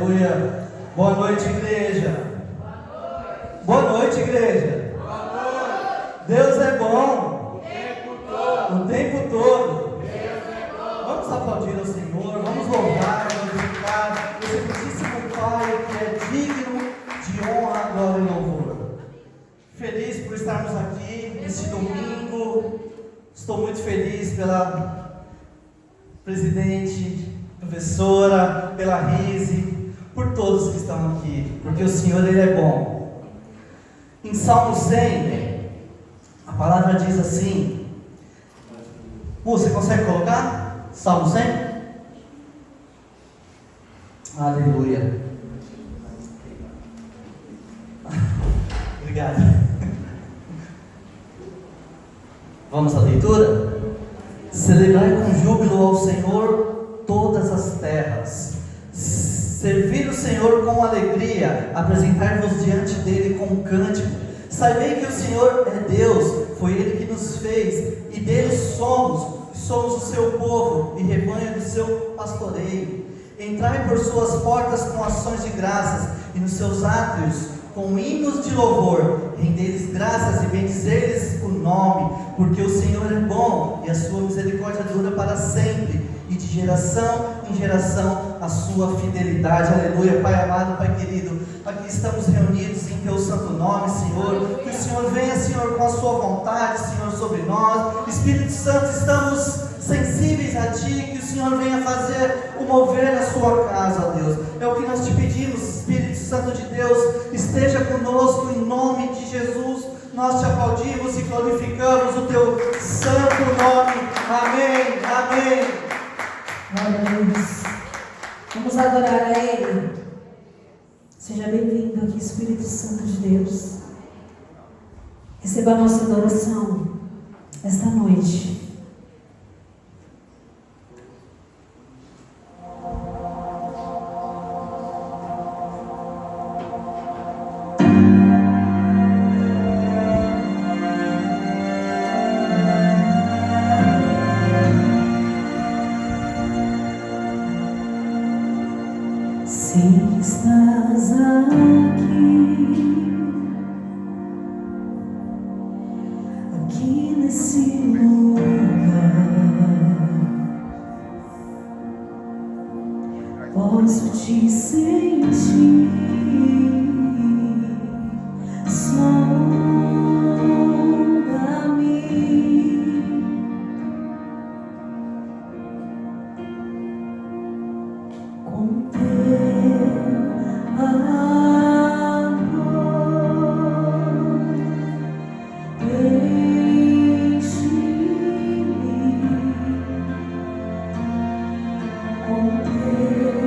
Aleluia. Boa noite, igreja. Boa noite, igreja. Deus é bom. O tempo todo. Vamos aplaudir ao Senhor. Vamos louvar, glorificar esse santíssimo Pai que é digno de honra, glória e louvor. Feliz por estarmos aqui neste domingo. Estou muito feliz pela presidente, professora, pela Rise, por todos que estão aqui, porque o Senhor, Ele é bom. Em Salmo 100, a palavra diz assim, você consegue colocar? Salmo 100? Aleluia. Obrigado. Vamos à leitura? Celebrai com júbilo ao Senhor todas as terras. Servir o Senhor com alegria, apresentar-vos diante dele com cântico. Sabei que o Senhor é Deus, foi Ele que nos fez, e dele somos o seu povo e rebanho do seu pastoreio. Entrai por suas portas com ações de graças, e nos seus átrios com hinos de louvor. Rendei-lhes graças e bendizer-lhes o nome, porque o Senhor é bom, e a sua misericórdia dura para sempre, e de geração em geração a sua fidelidade. Aleluia. Pai amado, Pai querido, aqui estamos reunidos em teu santo nome, Senhor. Que o Senhor venha, Senhor, com a sua vontade, Senhor, sobre nós. Espírito Santo, estamos sensíveis a ti. Que o Senhor venha fazer o mover na sua casa, ó Deus. É o que nós te pedimos, Espírito Santo de Deus. Esteja conosco em nome de Jesus. Nós te aplaudimos e glorificamos o teu santo nome. Amém, amém. Glória a Deus. Vamos adorar a Ele. Seja bem-vindo aqui, Espírito Santo de Deus. Receba a nossa adoração esta noite. Com teu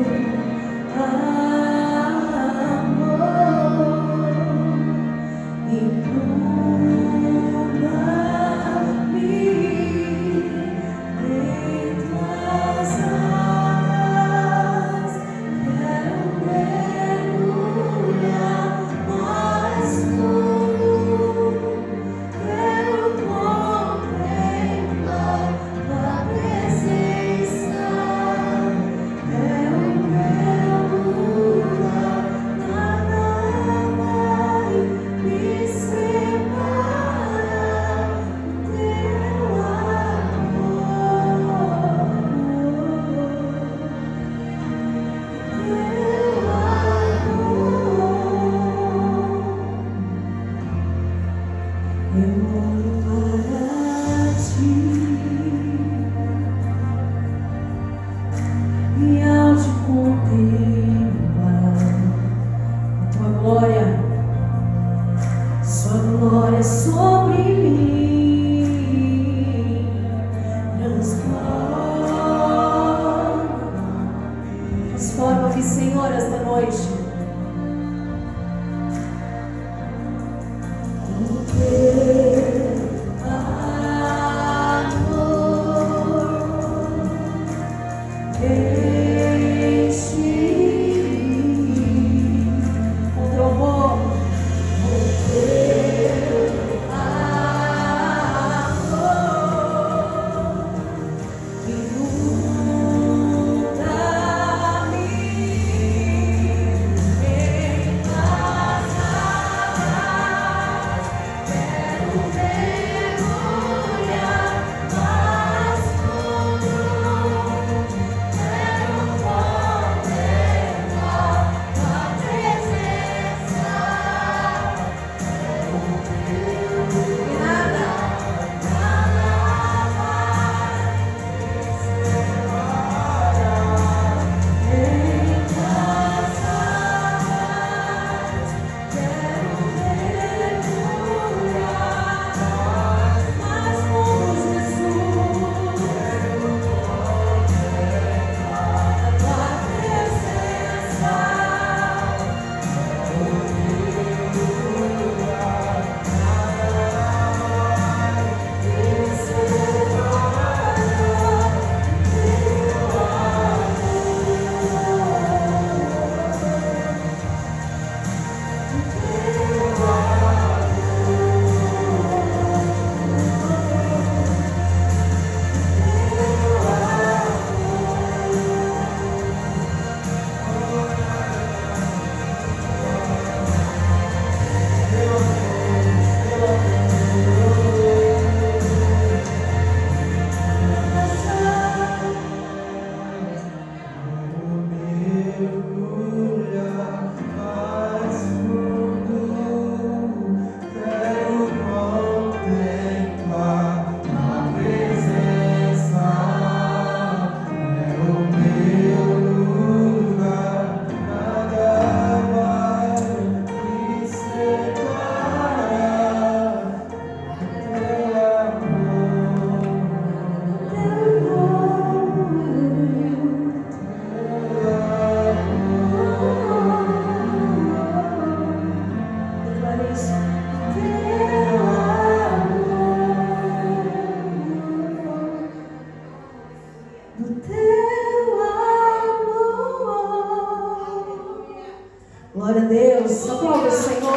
Glória a Deus. Aplauda o Senhor.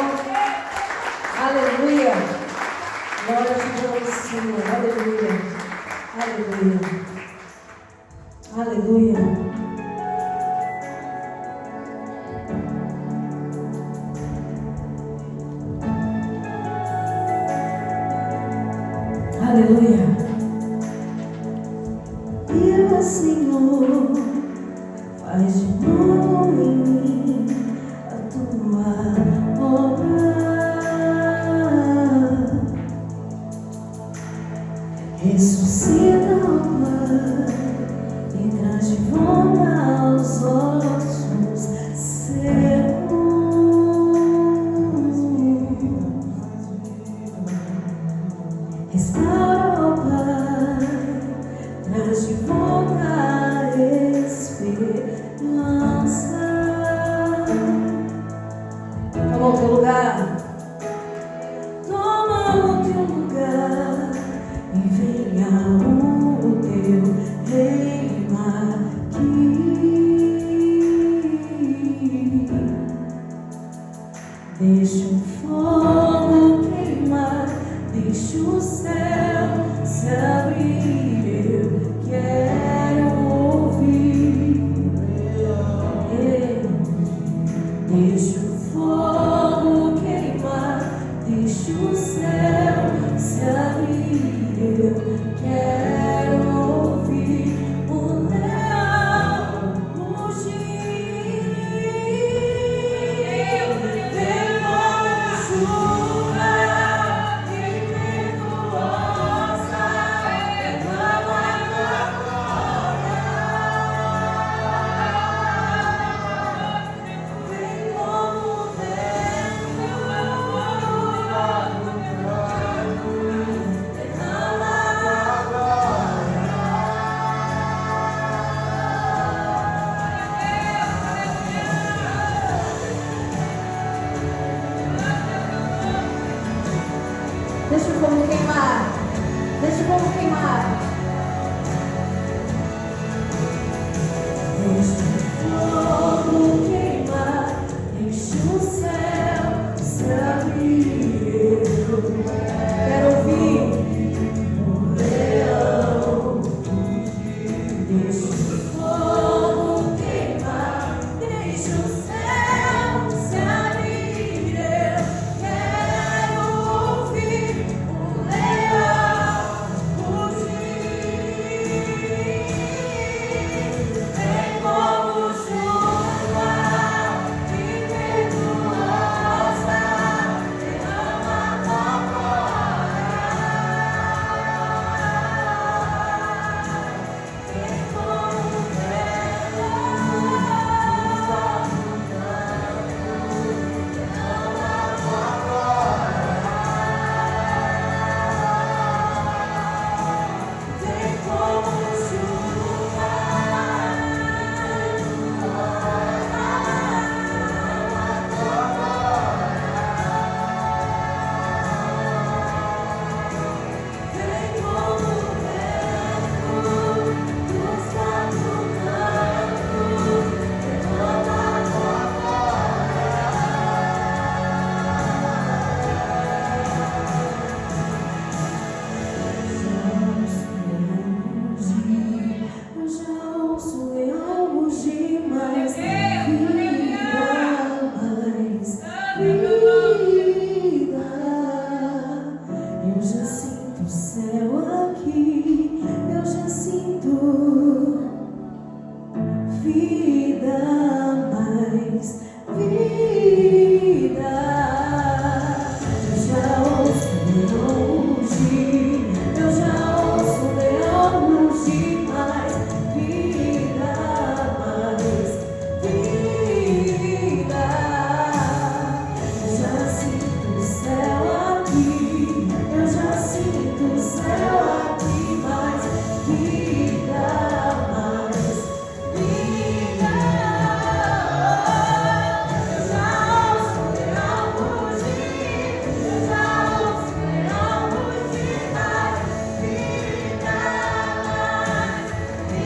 Aleluia. Glória a Deus, Senhor. Aleluia. Aleluia. Aleluia. Aleluia. Viva, Senhor, faz de novo em mim a tua obra. Ressuscita, ó Pai, e traz de volta aos ossos secos. Restaura, ó Pai, traz de volta a esperança. Toma o teu lugar. Toma o teu lugar e venha o teu reino aqui. Deixa o fogo queimar, deixa o céu se abrir. Eu quero ouvir. Deixa o fogo queimar, deixa o céu se abrir. Eu quero ouvir o leão rugir. Vem como chuva impetuosa, derrama a tua glória. Vem como vento, derrama a tua glória. Deixa o fogo queimar. Deixa o fogo queimar. Deixa o fogo queimar. Deixa o céu se abrir. Eu quero ouvir o leão. Deixa o fogo queimar. Deixa o céu se abrir. Eu quero ouvir o leão rugir. Vem como chuva impetuosa, derrama a tua glória. Vem como vento, derrama a tua glória. Vem como chuva. Vem como vento, busca no campo, derrama a tua glória. Eu já ouço o leão rugir, mais vida, mais vida. Eu já sinto o céu aqui, eu já sinto vida, mais vida. Eu já ouço o leão rugir, eu já ouço o leão rugir, mais vida, mais vida. Eu já sinto o céu aqui, eu já sinto o céu aqui, mais vida, mais vida. Eu já ouço o leão rugir, eu já ouço o leão rugir, mais vida, mais vida.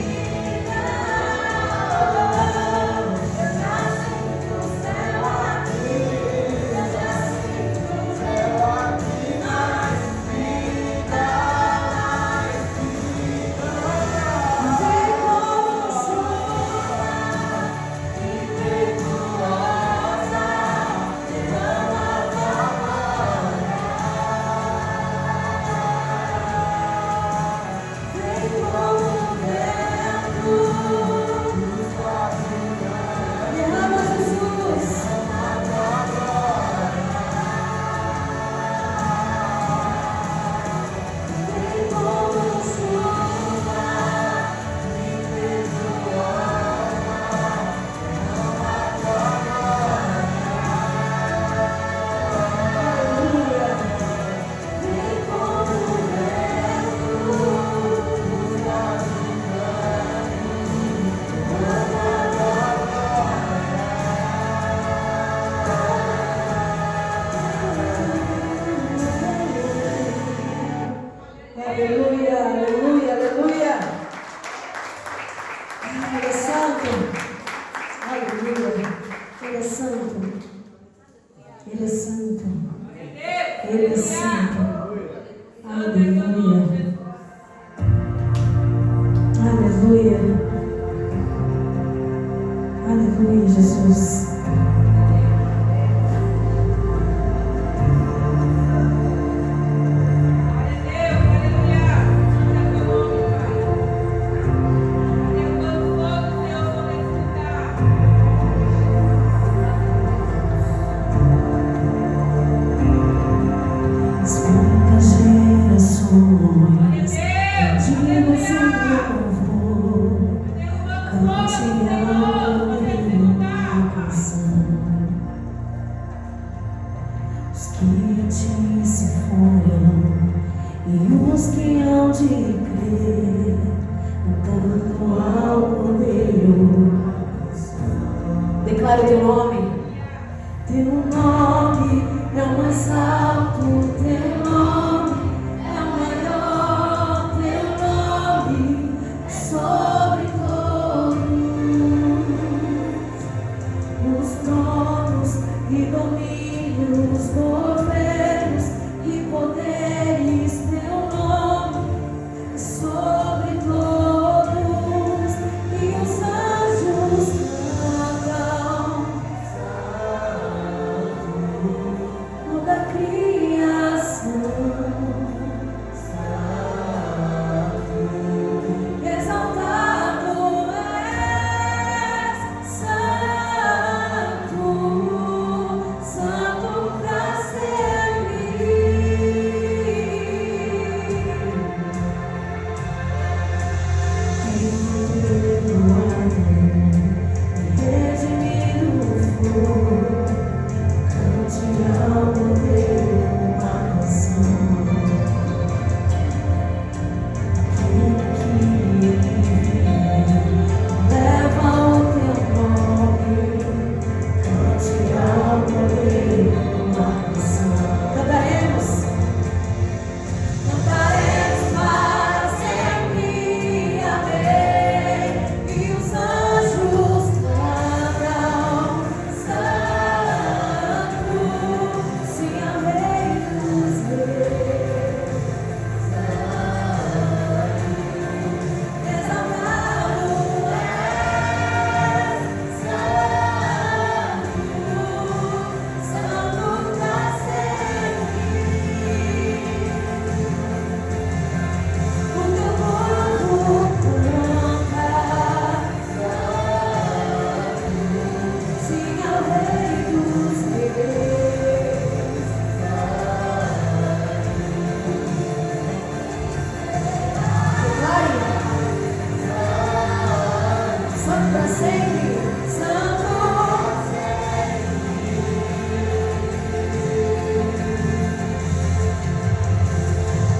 sempre. Santo.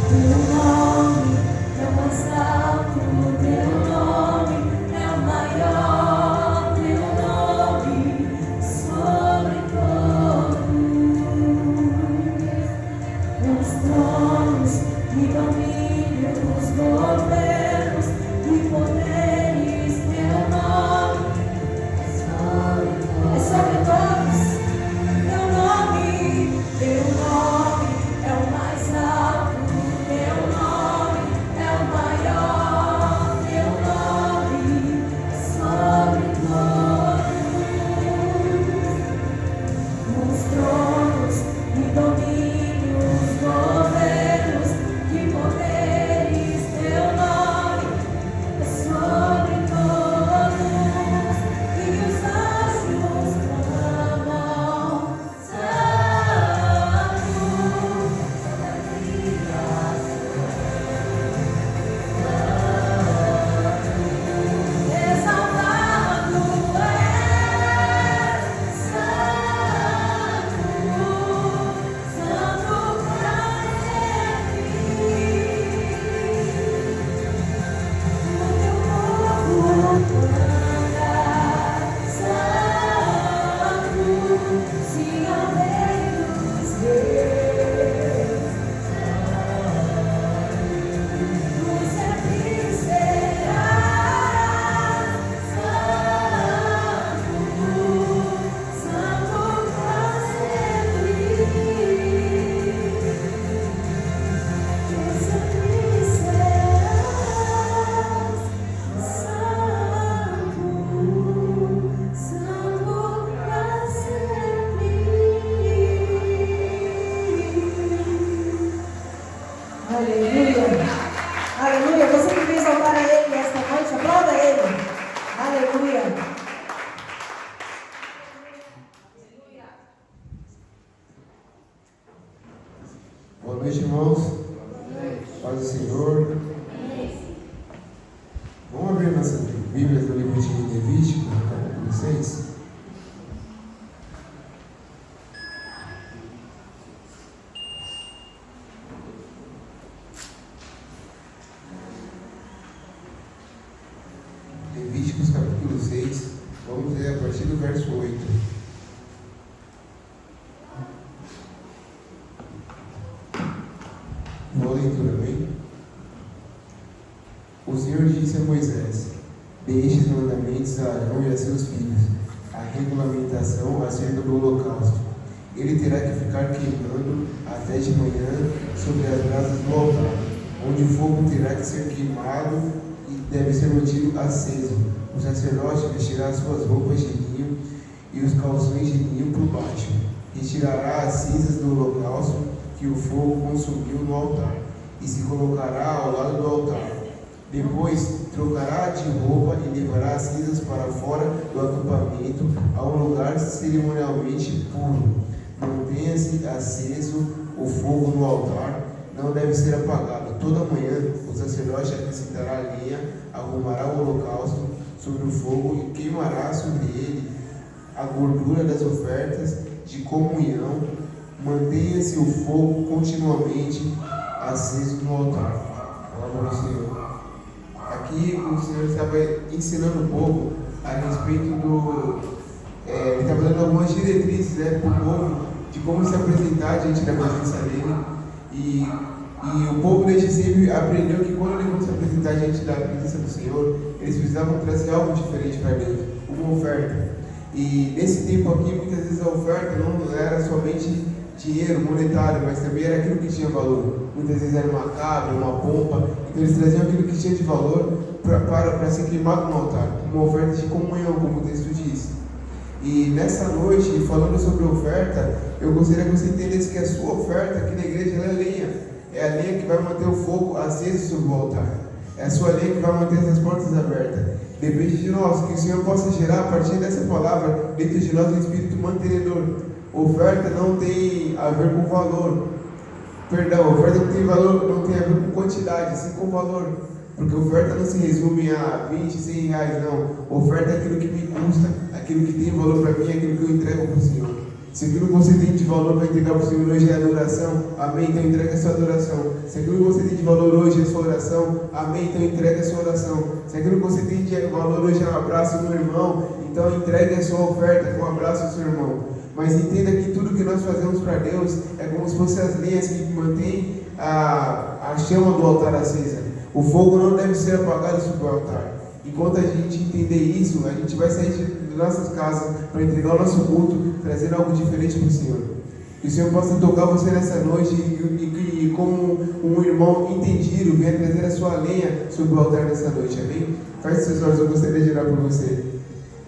Teu nome é o mais alto, teu nome é o maior, teu nome sobre todos. Os tronos e domínios, governos e poderes, teu nome é sobre todos. Teu nome é o mais alto, teu nome é o maior, teu nome é sobre todos. Os tronos e domínios, governos e poderes, teu nome é sobre todos. E os anjos clamam, Santo, exaltado é Santo, Santo para sempre. O teu povo anda, Santo, se ao Rei dos Reis. Tu sempre serás Santo, Santo para sempre. Tu sempre serás Santo, Santo para sempre. Aleluia, aleluia. Você que veio exaltar a Ele esta noite, aplauda Ele. Aleluia. Boa noite, irmãos. Paz do Senhor. Vamos abrir nossas Bíblias no livro de Levítico, capítulo 6. Levíticos, capítulo 6. Vamos ler a partir do verso 8. Boa leitura, amém? O Senhor disse a Moisés: Dê estes mandamentos a Arão e a seus filhos, a regulamentação acerca do holocausto. Ele terá que ficar queimando até de manhã sobre as brasas do altar, onde o fogo terá que ser queimado e deve ser mantido aceso. O sacerdote vestirá suas roupas de linho e os calções de linho por baixo. Retirará as cinzas do holocausto que o fogo consumiu no altar, e se colocará ao lado do altar. Depois trocará de roupa e levará as cinzas para fora do acampamento, a um lugar cerimonialmente puro. Mantenha-se aceso o fogo no altar, não deve ser apagado. Toda manhã o sacerdote acrescentará lenha, arrumará o holocausto sobre o fogo e queimará sobre ele a gordura das ofertas de comunhão. Mantenha-se o fogo continuamente aceso no altar. Palavra do Senhor. Aqui o Senhor estava ensinando um pouco a respeito do... ele estava dando algumas diretrizes para o povo de como se apresentar diante da presença dele. E o povo desde sempre aprendeu que quando eles vão se apresentar diante da presença do Senhor, eles precisavam trazer algo diferente para Deus, uma oferta. E nesse tempo aqui, muitas vezes a oferta não era somente dinheiro monetário, mas também era aquilo que tinha valor. Muitas vezes era uma cabra, uma pompa. Então eles traziam aquilo que tinha de valor para ser queimado no altar, uma oferta de comunhão, como o texto diz. E nessa noite, falando sobre oferta, eu gostaria que você entendesse que a sua oferta aqui na igreja ela é lenha. É a lenha que vai manter o fogo aceso sobre o altar. É a sua lenha que vai manter essas portas abertas. Depende de nós, que o Senhor possa gerar a partir dessa palavra dentro de nós um espírito mantenedor. Oferta não tem a ver com valor. Perdão, oferta não tem valor, não tem a ver com quantidade, sim com valor. Porque oferta não se resume a 20, 100 reais, não. Oferta é aquilo que me custa, aquilo que tem valor para mim, aquilo que eu entrego para o Senhor. Se aquilo que você tem de valor para entregar para o Senhor hoje é adoração, amém, então entrega a sua adoração. Se aquilo que você tem de valor hoje é sua oração, amém, então entrega a sua oração. Se aquilo que você tem de valor hoje é um abraço no irmão, então entregue a sua oferta com um abraço ao seu irmão. Mas entenda que tudo que nós fazemos para Deus é como se fossem as lenhas que mantêm a chama do altar acesa. O fogo não deve ser apagado sobre o altar. Enquanto a gente entender isso, a gente vai sair de nossas casas para entregar o nosso culto, trazendo algo diferente para o Senhor. Que o Senhor possa tocar você nessa noite e como um irmão entendido, venha trazer a sua lenha sobre o altar nessa noite, amém? Feche seus olhos, eu gostaria de orar por você.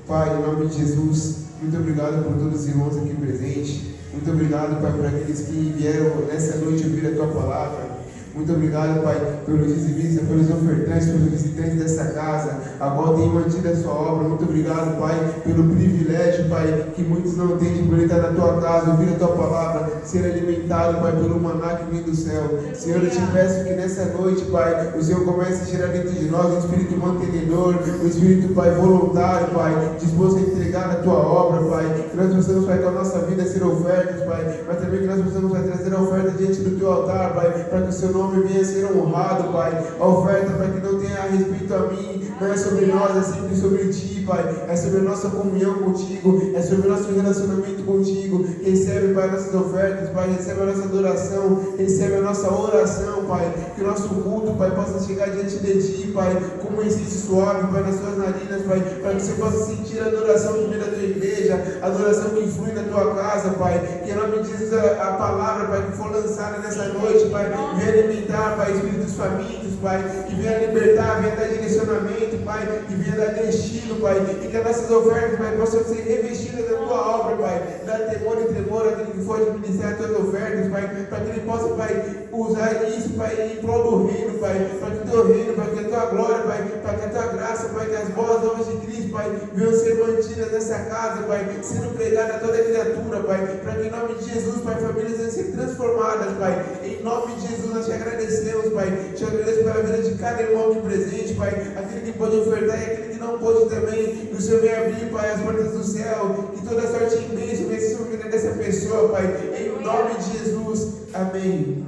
Pai, em nome de Jesus, muito obrigado por todos os irmãos aqui presentes. Muito obrigado, Pai, por aqueles que vieram nessa noite ouvir a Tua palavra. Muito obrigado, Pai, pelos dizimistas, pelos ofertantes, pelos visitantes dessa casa, a qual tem mantido a sua obra. Muito obrigado, Pai, pelo privilégio, Pai, que muitos não têm de poder estar na Tua casa, ouvir a Tua palavra, ser alimentado, Pai, pelo maná que vem do céu. Senhor, eu te peço que nessa noite, Pai, o Senhor comece a gerar dentro de nós um espírito mantenedor, um espírito, Pai, voluntário, Pai, disposto a entregar a Tua obra, Pai. Que nós possamos, Pai, com a nossa vida ser ofertas, Pai, mas também que nós possamos, Pai, trazer a oferta diante do Teu altar, Pai, para que o Seu nome venha a ser honrado, Pai. A oferta, Pai, que não tenha a respeito a mim, não é sobre nós, é sempre sobre Ti, Pai. É sobre a nossa comunhão contigo, é sobre o nosso relacionamento contigo. Recebe, Pai, nossas ofertas, Pai, recebe a nossa adoração, recebe a nossa oração, Pai. Que o nosso culto, Pai, possa chegar diante de Ti, Pai, como um incenso suave, Pai, nas Suas narinas, Pai, para que você possa sentir a adoração que vem da Tua igreja, a adoração que flui na Tua casa, Pai. Que em nome de Jesus a palavra, Pai, que for lançada nessa noite, Pai, venha alimentar, Pai, espíritos famintos, Pai, que venha libertar, venha dar direcionamento, Pai, que venha dar destino, Pai, e que as nossas ofertas, Pai, possam ser revestidas da Tua obra, Pai. Dá temor e tremor àquele que for administrar as Tuas ofertas, Pai, para que Ele possa, Pai, usar isso, Pai, em prol do reino, Pai, para que o Teu reino, para que a Tua glória, Pai, para que a Tua graça, Pai, que as boas novas de Cristo, Pai, venham ser mantidas nessa casa, Pai, sendo pregada a toda a criatura, Pai, para que em nome de Jesus, Pai, famílias venham ser transformadas, Pai. Em nome de Jesus, nós te agradecemos, Pai. Te agradeço pela vida de cada irmão aqui presente, Pai. Aquele que pôde ofertar e aquele que não pôde também. Que o Senhor venha abrir, Pai, as portas do céu. Que toda sorte em bênção venha ser sobre a vida dessa pessoa, Pai. Em nome de Jesus. Amém.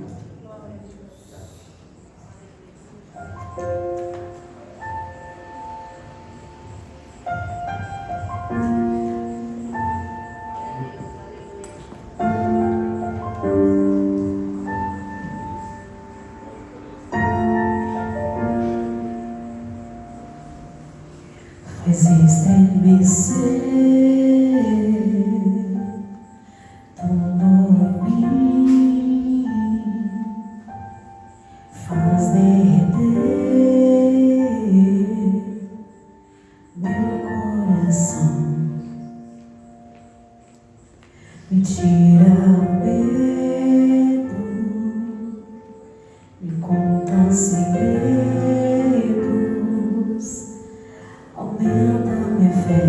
Faz estremecer tudo em mim, faz derreter meu coração, me tira o medo, me conta segredos. Aumenta minha fé,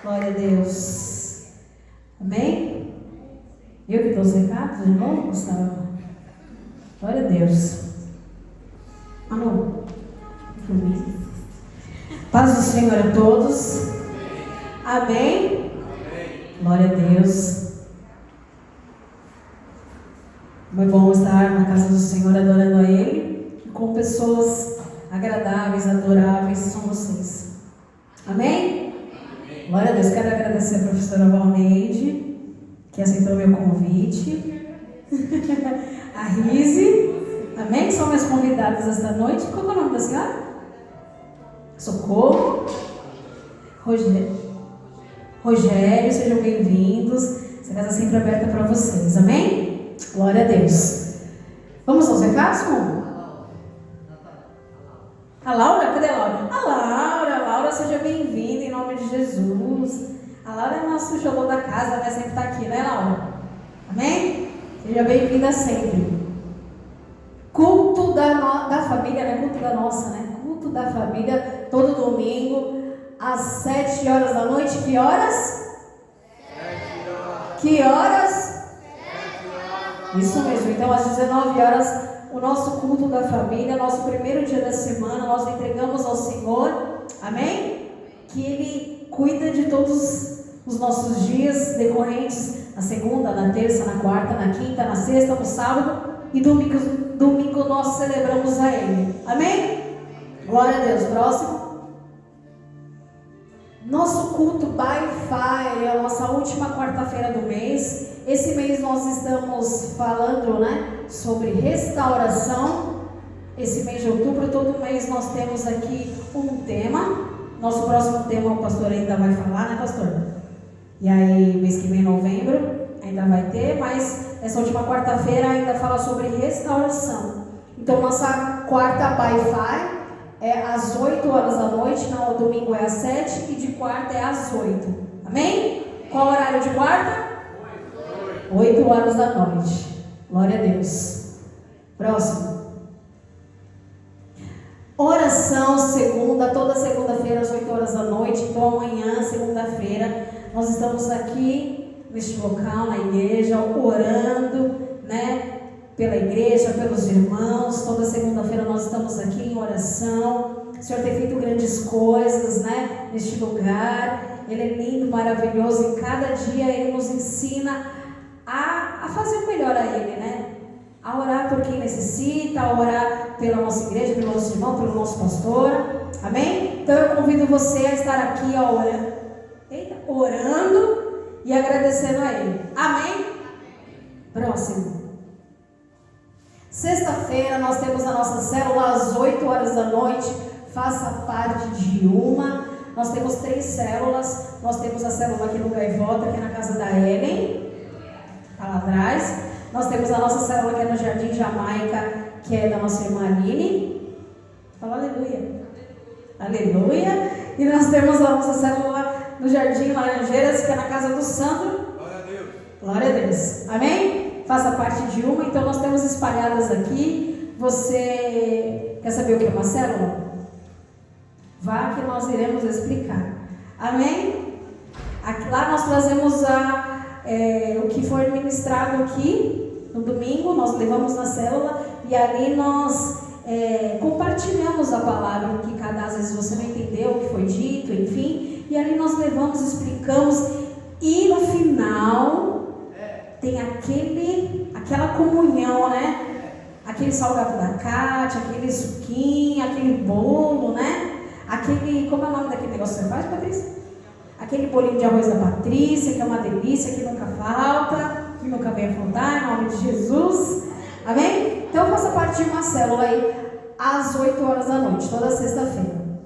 Glória a Deus. Amém? Eu que dou os recados, irmão, Gustavo. Glória a Deus. Amor, por mim. Paz do Senhor a todos. Amém? Glória a Deus. É bom estar na casa do Senhor adorando a Ele, com pessoas agradáveis, adoráveis, são vocês. Amém? Glória a Deus. Quero agradecer a professora Valneide, que aceitou meu convite. A Rise. Amém? Que são minhas convidadas esta noite. Qual é o nome da senhora? Socorro. Rogério, sejam bem-vindos. Essa casa é sempre aberta para vocês. Amém? Glória a Deus. Vamos aos recados, irmão? A Laura? Cadê a Laura? A Laura, seja bem-vinda em nome de Jesus. A Laura é nosso jogou da casa, vai sempre estar aqui, né, Laura? Amém? Seja bem-vinda sempre. Culto da família, né? Culto da nossa, né? Culto da família, todo domingo, às 7 horas da noite. Que horas? 7 horas. Que horas? Isso mesmo, então às 19 horas, o nosso culto da família, nosso primeiro dia da semana, nós entregamos ao Senhor, amém? Que Ele cuida de todos os nossos dias decorrentes, na segunda, na terça, na quarta, na quinta, na sexta, no sábado e domingo nós celebramos a Ele, amém? Glória a Deus. Próximo. Nosso culto by Fire é a nossa última quarta-feira do mês. Esse mês nós estamos falando, né, sobre restauração. Esse mês de outubro, todo mês nós temos aqui um tema. Nosso próximo tema o pastor ainda vai falar, né, pastor? E aí, mês que vem, novembro, ainda vai ter, mas essa última quarta-feira ainda fala sobre restauração. Então, nossa quarta by Fire é às 8 horas da noite, no domingo é às 7 e de quarta é às 8. Amém? Qual horário de quarta? 8 horas da noite. Glória a Deus. Próximo. Oração segunda, toda segunda-feira às 8 horas da noite. Então amanhã, segunda-feira, nós estamos aqui neste local, na igreja, orando, né? Pela igreja, pelos irmãos. Toda segunda-feira nós estamos aqui em oração. O Senhor tem feito grandes coisas, né? Neste lugar. Ele é lindo, maravilhoso, e cada dia Ele nos ensina a fazer o melhor a Ele, né? A orar por quem necessita, a orar pela nossa igreja, pelo nosso irmão, pelo nosso pastor, amém? Então eu convido você a estar aqui, ó, orando e agradecendo a Ele, amém? Próximo. Sexta-feira nós temos a nossa célula às 8 horas da noite, faça parte de uma. Nós temos 3 células, nós temos a célula aqui no Gaivota, que é na casa da Ellen, está lá atrás. Nós temos a nossa célula que é no Jardim Jamaica, que é da nossa irmã Aline. Fala aleluia. Aleluia. E nós temos a nossa célula no Jardim Laranjeiras, que é na casa do Sandro. Glória a Deus. Glória a Deus. Amém? Faça parte de uma. Então nós temos espalhadas aqui. Você quer saber o que é uma célula? Vá que nós iremos explicar. Amém? Aqui, lá nós trazemos o que foi ministrado aqui no domingo, nós levamos na célula e ali nós compartilhamos a palavra, que às vezes você não entendeu o que foi dito, enfim, e ali nós levamos, explicamos, e no final tem aquela comunhão, né? Aquele salgado da Cátia, aquele suquinho, aquele bolo, né? Como é o nome daquele negócio que você faz, Patrícia? Aquele bolinho de arroz da Patrícia, que é uma delícia, que nunca falta, que nunca vem a faltar, em nome de Jesus. Amém? Então faça parte de uma célula aí, às 8 horas da noite, toda sexta-feira.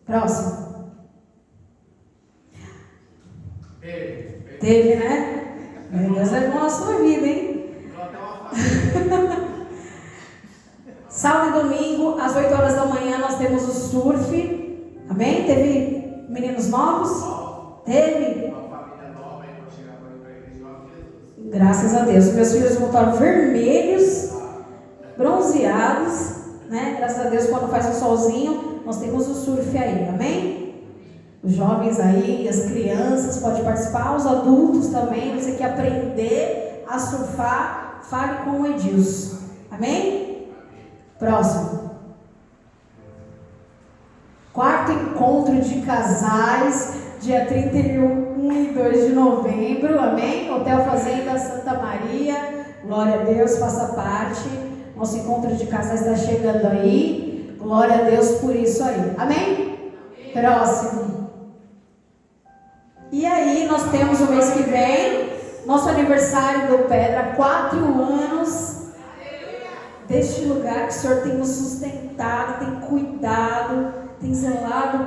Próximo. Teve, né? Meu Deus, é bom na sua vida, hein? Sábado e domingo, às 8 horas da manhã, nós temos o surf. Amém? Teve meninos novos? Teve? Uma família nova aí para chegar para a igreja. Graças a Deus. Meus filhos voltaram vermelhos, bronzeados, né? Graças a Deus, quando faz um solzinho, nós temos o surf aí. Amém? Os jovens aí, as crianças podem participar, os adultos também. Você quer aprender a surfar? Fale com o Edilson. Amém? Próximo. 4º encontro de casais, dia 31 e 2 de novembro, amém? Hotel Fazenda Santa Maria, glória a Deus, faça parte. Nosso encontro de casais está chegando aí, glória a Deus por isso aí, amém? Próximo. E aí, nós temos o mês que vem, nosso aniversário do Pedra, 4 anos deste lugar que o Senhor tem nos sustentado, tem cuidado, tem zelado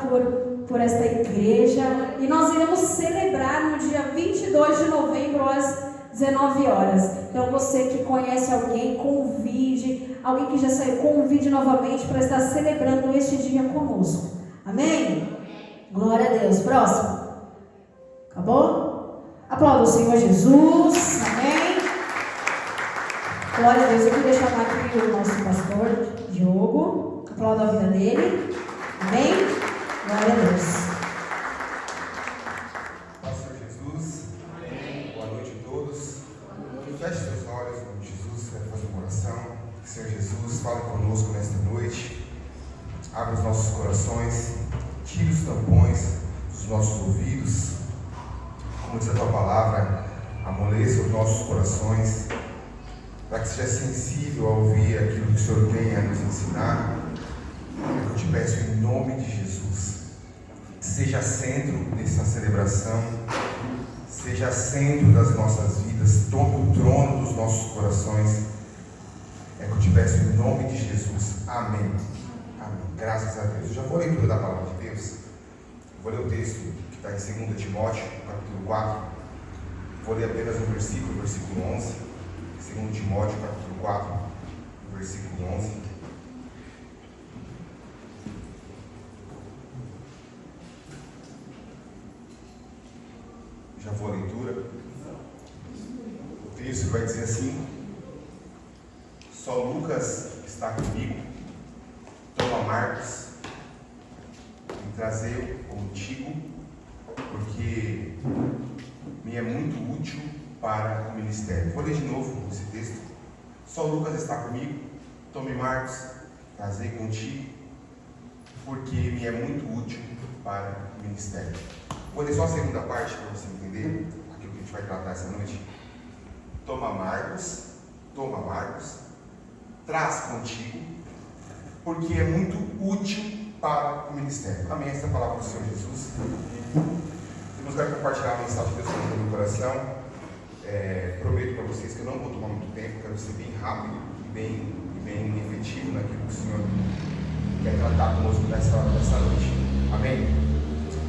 por esta igreja, e nós iremos celebrar no dia 22 de novembro às 19 horas. Então você que conhece alguém, convide, alguém que já saiu, convide novamente para estar celebrando este dia conosco. Amém? Glória a Deus. Próximo. Acabou? Aplauda o Senhor Jesus. Amém? Glória a Deus. Eu queria chamar aqui o nosso pastor Diogo. Aplauda a vida dele. Amém? Glória a Deus. Pastor Jesus. Amém. Boa noite a todos. Feche seus olhos, em nome de Jesus, quero fazer uma oração. Senhor Jesus, fale conosco nesta noite. Abra os nossos corações. Tire os tampões dos nossos ouvidos. Como diz a tua palavra, amoleça os nossos corações, para que seja sensível a ouvir aquilo que o Senhor tem a nos ensinar. Eu te peço em nome de Jesus, seja centro dessa celebração, seja centro das nossas vidas, tome o trono dos nossos corações. É que eu te peço em nome de Jesus. Amém. Amém. Graças a Deus. Eu já vou ler tudo da palavra de Deus. Vou ler o texto que está em 2 Timóteo, capítulo 4. Vou ler apenas um versículo 11. 2 Timóteo, capítulo 4, versículo 11. Já vou à leitura. O texto vai dizer assim: só Lucas está comigo, toma Marcos e trazer contigo, porque me é muito útil para o ministério. Vou ler de novo esse texto. Só Lucas está comigo, tome Marcos, trazer contigo, porque me é muito útil para o ministério. Vou ler só a segunda parte para você entender aquilo que a gente vai tratar essa noite. Toma Marcos, traz contigo, porque é muito útil para o ministério. Amém? Essa é a palavra do Senhor Jesus. Temos que compartilhar a mensagem de Deus no meu coração. Prometo para vocês que eu não vou tomar muito tempo, quero ser bem rápido e bem efetivo naquilo que o Senhor quer tratar conosco nessa noite. Amém?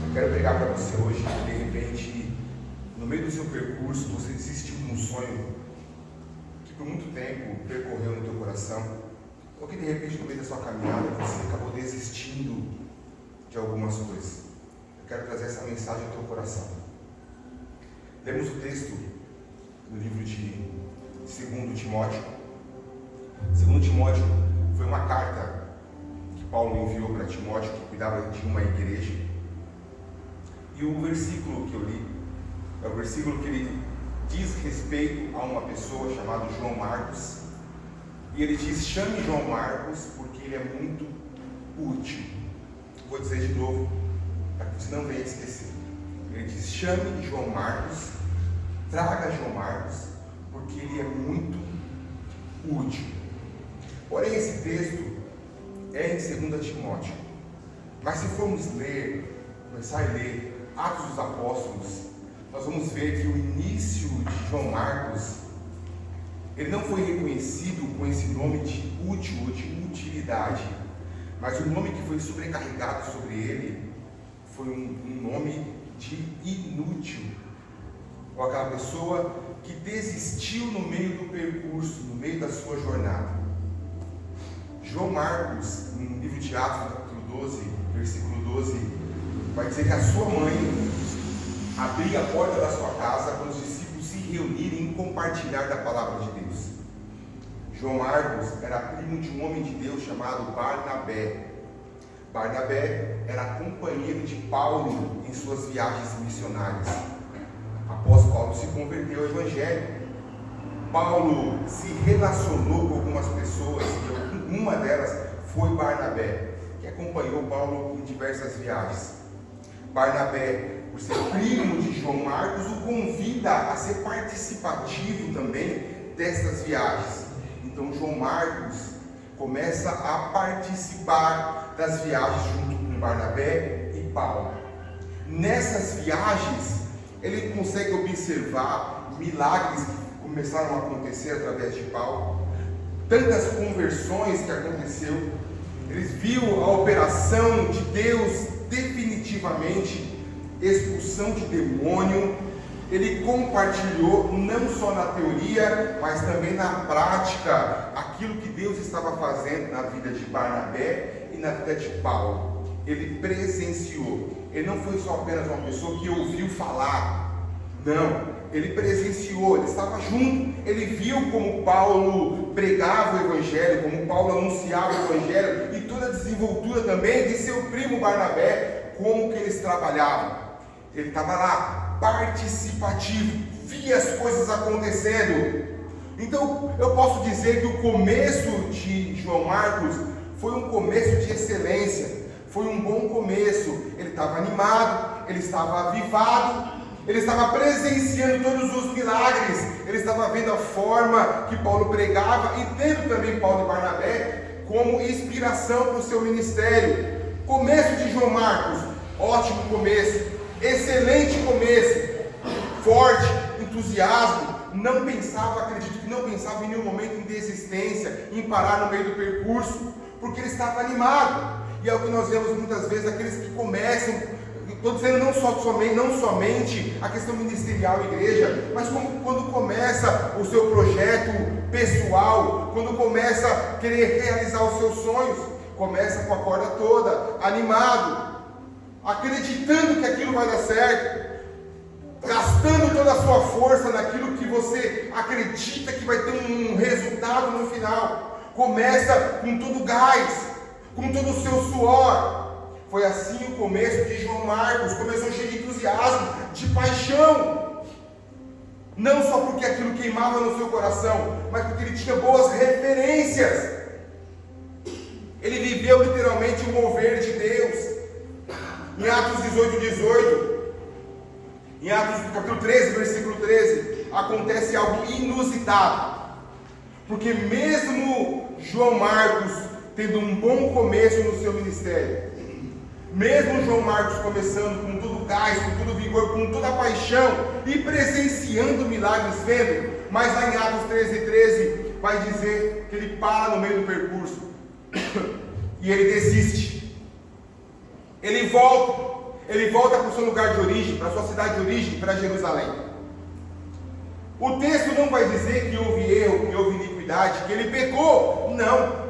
Eu quero pregar para você hoje que de repente, no meio do seu percurso, você desistiu de um sonho que por muito tempo percorreu no teu coração, ou que de repente no meio da sua caminhada você acabou desistindo de algumas coisas. Eu quero trazer essa mensagem ao teu coração. Lemos o texto no livro de 2 Timóteo. 2 Timóteo foi uma carta que Paulo enviou para Timóteo, que cuidava de uma igreja. E o versículo que eu li é o versículo que ele diz respeito a uma pessoa chamada João Marcos. E ele diz: chame João Marcos porque ele é muito útil. Vou dizer de novo, para que você não venha esquecer. Ele diz: chame João Marcos, traga João Marcos, porque ele é muito útil. Porém, esse texto é em 2 Timóteo. Mas se formos começar a ler Atos dos Apóstolos, nós vamos ver que o início de João Marcos, ele não foi reconhecido com esse nome de útil ou de utilidade, mas o nome que foi sobrecarregado sobre ele foi um nome de inútil, ou aquela pessoa que desistiu no meio do percurso, no meio da sua jornada. João Marcos, no livro de Atos, capítulo 12, versículo 12, vai dizer que a sua mãe abria a porta da sua casa quando os discípulos se reunirem e compartilhar da palavra de Deus. João Marcos era primo de um homem de Deus chamado Barnabé. Barnabé era companheiro de Paulo em suas viagens missionárias. Após Paulo se converteu ao Evangelho, Paulo se relacionou com algumas pessoas, e uma delas foi Barnabé, que acompanhou Paulo em diversas viagens. Barnabé, por ser primo de João Marcos, o convida a ser participativo também dessas viagens. Então João Marcos começa a participar das viagens junto com Barnabé e Paulo. Nessas viagens, ele consegue observar milagres que começaram a acontecer através de Paulo, tantas conversões que aconteceu. Ele viu a operação de Deus definitivamente, expulsão de demônio. Ele compartilhou não só na teoria, mas também na prática aquilo que Deus estava fazendo na vida de Barnabé e na vida de Paulo. Ele presenciou. Ele não foi só apenas uma pessoa que ouviu falar. Não, ele presenciou, ele estava junto. Ele viu como Paulo pregava o Evangelho, como Paulo anunciava o Evangelho, e toda a desenvoltura também de seu primo Barnabé, como que eles trabalhavam. Ele estava lá, participativo, via as coisas acontecendo. Então eu posso dizer que o começo de João Marcos foi um começo de excelência, foi um bom começo. Ele estava animado, ele estava avivado, ele estava presenciando todos os milagres, ele estava vendo a forma que Paulo pregava e tendo também Paulo e Barnabé como inspiração para o seu ministério. Começo de João Marcos, ótimo começo, excelente começo, forte, entusiasmo. Não pensava, acredito que não pensava em nenhum momento em desistência, em parar no meio do percurso, porque ele estava animado. E é o que nós vemos muitas vezes, aqueles que começam, estou dizendo não somente a questão ministerial, igreja, mas quando começa o seu projeto pessoal, quando começa a querer realizar os seus sonhos, começa com a corda toda, animado, acreditando que aquilo vai dar certo, gastando toda a sua força naquilo que você acredita que vai ter um resultado no final. Começa com todo o gás, com todo o seu suor. Foi assim o começo de João Marcos. Começou cheio de entusiasmo, de paixão, não só porque aquilo queimava no seu coração, mas porque ele tinha boas referências. Ele viveu literalmente o mover de Deus. Em Atos 18, Em Atos capítulo 13, versículo 13, acontece algo inusitado. Porque mesmo João Marcos tendo um bom começo no seu ministério, mesmo João Marcos começando com todo o gás, com todo o vigor, com toda a paixão e presenciando milagres, vendo, mas lá em Atos 13, vai dizer que ele para no meio do percurso e ele desiste. Ele volta para o seu lugar de origem, para a sua cidade de origem, para Jerusalém. O texto não vai dizer que houve erro, que houve iniquidade, que ele pecou, não.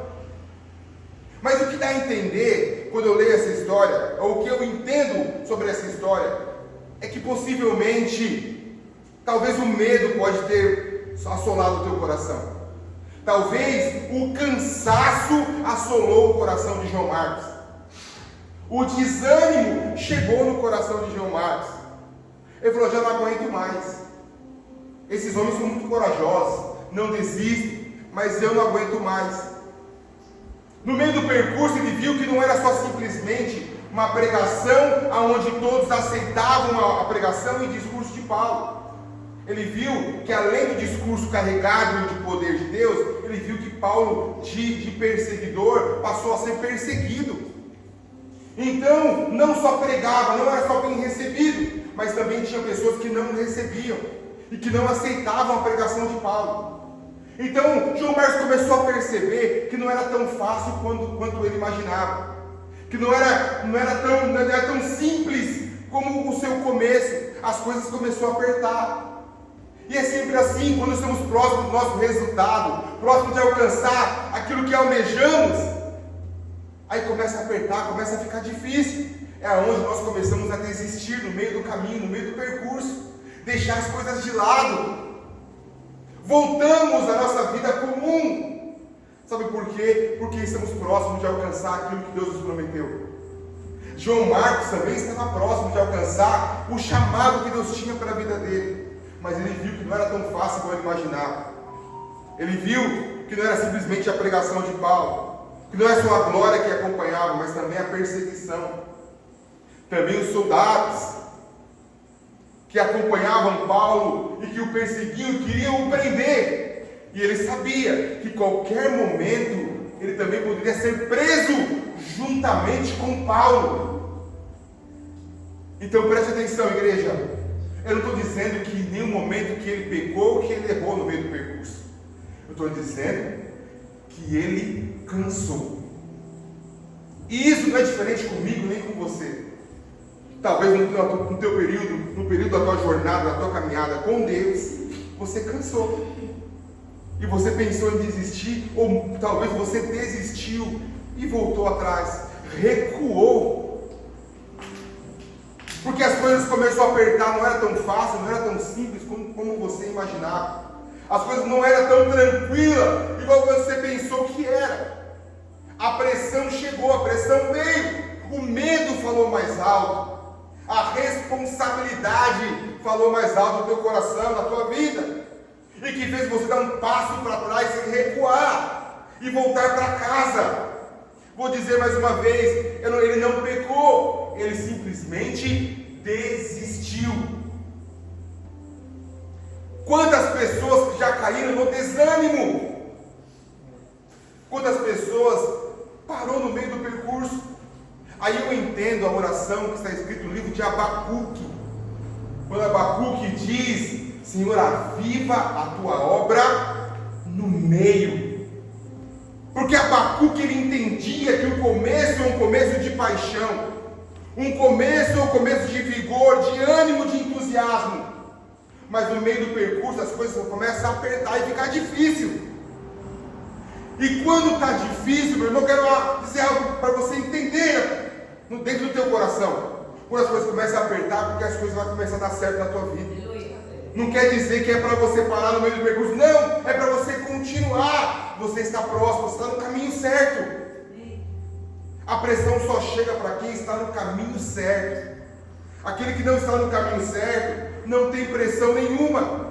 Mas o que dá a entender, quando eu leio essa história, ou o que eu entendo sobre essa história, é que possivelmente, talvez o medo pode ter assolado o teu coração. Talvez o cansaço assolou o coração de João Marcos. O desânimo chegou no coração de João Marcos. Ele falou: já não aguento mais. Esses homens são muito corajosos, não desistem, mas eu não aguento mais. No meio do percurso ele viu que não era só simplesmente uma pregação onde todos aceitavam a pregação e discurso de Paulo. Ele viu que além do discurso carregado de poder de Deus, ele viu que Paulo de perseguidor passou a ser perseguido. Então não só pregava, não era só bem recebido, mas também tinha pessoas que não recebiam e que não aceitavam a pregação de Paulo. Então João Marcos começou a perceber que não era tão fácil quanto ele imaginava, que não era tão simples como o seu começo. As coisas começaram a apertar. E é sempre assim, quando estamos próximos do nosso resultado, próximos de alcançar aquilo que almejamos, aí começa a apertar, começa a ficar difícil. É onde nós começamos a desistir no meio do caminho, no meio do percurso, deixar as coisas de lado. Voltamos à nossa vida comum. Sabe por quê? Porque estamos próximos de alcançar aquilo que Deus nos prometeu. João Marcos também estava próximo de alcançar o chamado que Deus tinha para a vida dele. Mas ele viu que não era tão fácil como ele imaginava. Ele viu que não era simplesmente a pregação de Paulo, que não era só a glória que acompanhava, mas também a perseguição. Também os soldados que acompanhavam Paulo e que o perseguiam, queriam o prender. E ele sabia que em qualquer momento ele também poderia ser preso juntamente com Paulo. Então preste atenção, igreja. Eu não estou dizendo que em nenhum momento que ele pecou, que ele errou no meio do percurso. Eu estou dizendo que ele cansou. E isso não é diferente comigo nem com você. Talvez no teu período, no período da tua jornada, da tua caminhada com Deus, você cansou. E você pensou em desistir, ou talvez você desistiu e voltou atrás, recuou. Porque as coisas começaram a apertar, não era tão fácil, não era tão simples como você imaginava. As coisas não eram tão tranquilas, igual você pensou que era. A pressão chegou, a pressão veio, o medo falou mais alto, a responsabilidade falou mais alto no teu coração, na tua vida, e que fez você dar um passo para trás e recuar, e voltar para casa. Vou dizer mais uma vez, ele não pecou, ele simplesmente desistiu. Quantas pessoas já caíram no desânimo? Quantas pessoas parou no meio do percurso? Aí eu entendo a oração que está escrita no livro de Abacuque. Quando Abacuque diz: Senhor, aviva a tua obra no meio. Porque Abacuque ele entendia que o começo é um começo de paixão, um começo é um começo de vigor, de ânimo, de entusiasmo. Mas no meio do percurso as coisas começam a apertar e ficar difícil. E quando está difícil, meu irmão, eu quero dizer algo para você entender dentro do teu coração. Quando as coisas começam a apertar, porque as coisas vão começar a dar certo na tua vida. Não quer dizer que é para você parar no meio do percurso, não, é para você continuar. Você está próximo, você está no caminho certo. A pressão só chega para quem está no caminho certo. Aquele que não está no caminho certo, não tem pressão nenhuma.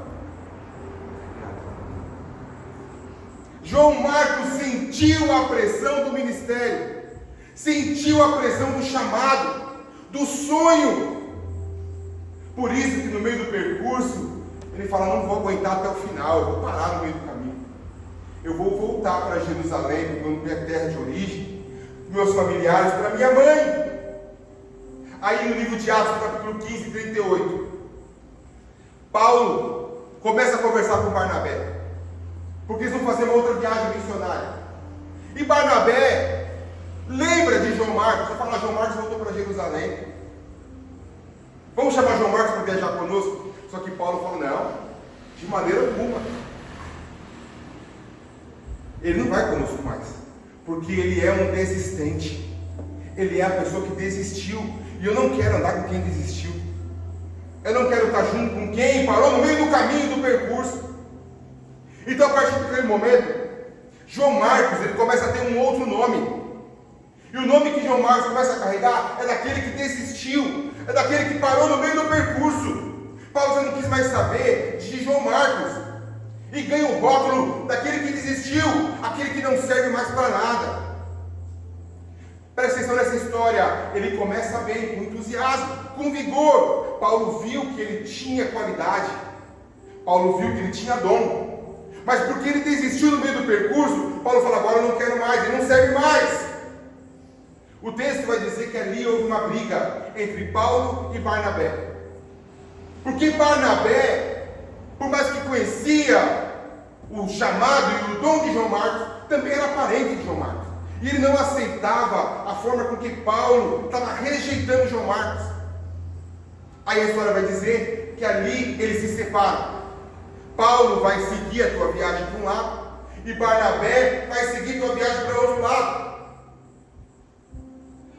João Marcos sentiu a pressão do ministério, sentiu a pressão do chamado, do sonho. Por isso que no meio do percurso, ele fala, não vou aguentar até o final, eu vou parar no meio do caminho. Eu vou voltar para Jerusalém, para minha terra de origem, para meus familiares, para minha mãe. Aí no livro de Atos, capítulo 15, 38, Paulo começa a conversar com Barnabé, porque eles vão fazer uma outra viagem missionária. E Barnabé lembra de João Marcos, vai falar, João Marcos voltou para Jerusalém. Vamos chamar João Marcos para viajar conosco? Só que Paulo falou, não, de maneira alguma. Ele não vai conosco mais, porque ele é um desistente. Ele é a pessoa que desistiu. E eu não quero andar com quem desistiu. Eu não quero estar junto com quem parou no meio do caminho do percurso. Então, a partir daquele momento, João Marcos, ele começa a ter um outro nome. E o nome que João Marcos começa a carregar é daquele que desistiu, é daquele que parou no meio do percurso. Paulo já não quis mais saber de João Marcos, e ganha o rótulo daquele que desistiu, aquele que não serve mais para nada. Presta atenção nessa história, ele começa bem, com entusiasmo, com vigor. Paulo viu que ele tinha qualidade, Paulo viu que ele tinha dom, mas porque ele desistiu no meio do percurso, Paulo fala, agora eu não quero mais, ele não serve mais. O texto vai dizer que ali houve uma briga entre Paulo e Barnabé, porque Barnabé, por mais que conhecia o chamado e o dom de João Marcos, também era parente de João Marcos, e ele não aceitava a forma com que Paulo estava rejeitando João Marcos. Aí a história vai dizer que ali eles se separam. Paulo vai seguir a tua viagem para um lado, e Barnabé vai seguir a tua viagem para o outro lado.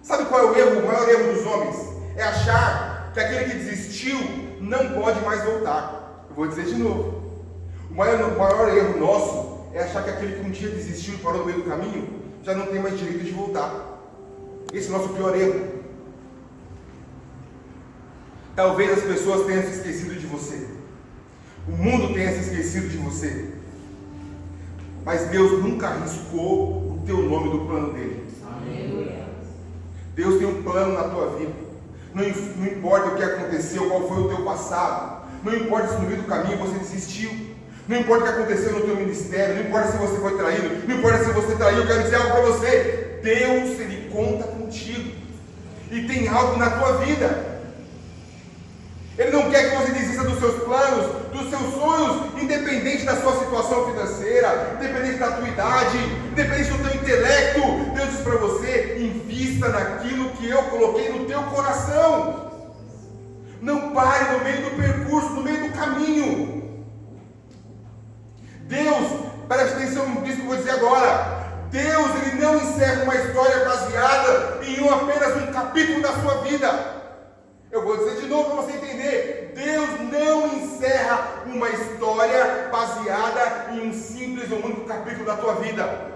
Sabe qual é o erro? O maior erro dos homens é achar que aquele que desistiu não pode mais voltar. Eu vou dizer de novo. O maior erro nosso é achar que aquele que um dia desistiu e parou no meio do caminho já não tem mais direito de voltar. Esse é o nosso pior erro. Talvez as pessoas tenham se esquecido de você, o mundo tenha se esquecido de você, mas Deus nunca arriscou o teu nome do plano dele. Amém. Deus tem um plano na tua vida. Não importa o que aconteceu, qual foi o teu passado, não importa se no meio do caminho você desistiu, não importa o que aconteceu no teu ministério, não importa se você foi traído, não importa se você traiu, eu quero dizer algo para você. Deus, Ele conta contigo e tem algo na tua vida. Ele não quer que você desista dos seus planos, dos seus sonhos, independente da sua situação financeira, independente da tua idade, independente do teu intelecto. Deus diz para você, invista naquilo que eu coloquei no teu coração. Não pare no meio do percurso, no meio do caminho. Deus, preste atenção nisso que eu vou dizer agora. Deus, Ele não encerra uma história baseada em apenas um capítulo da sua vida. Eu vou dizer de novo para você entender. Deus não encerra uma história baseada em um simples ou único capítulo da tua vida.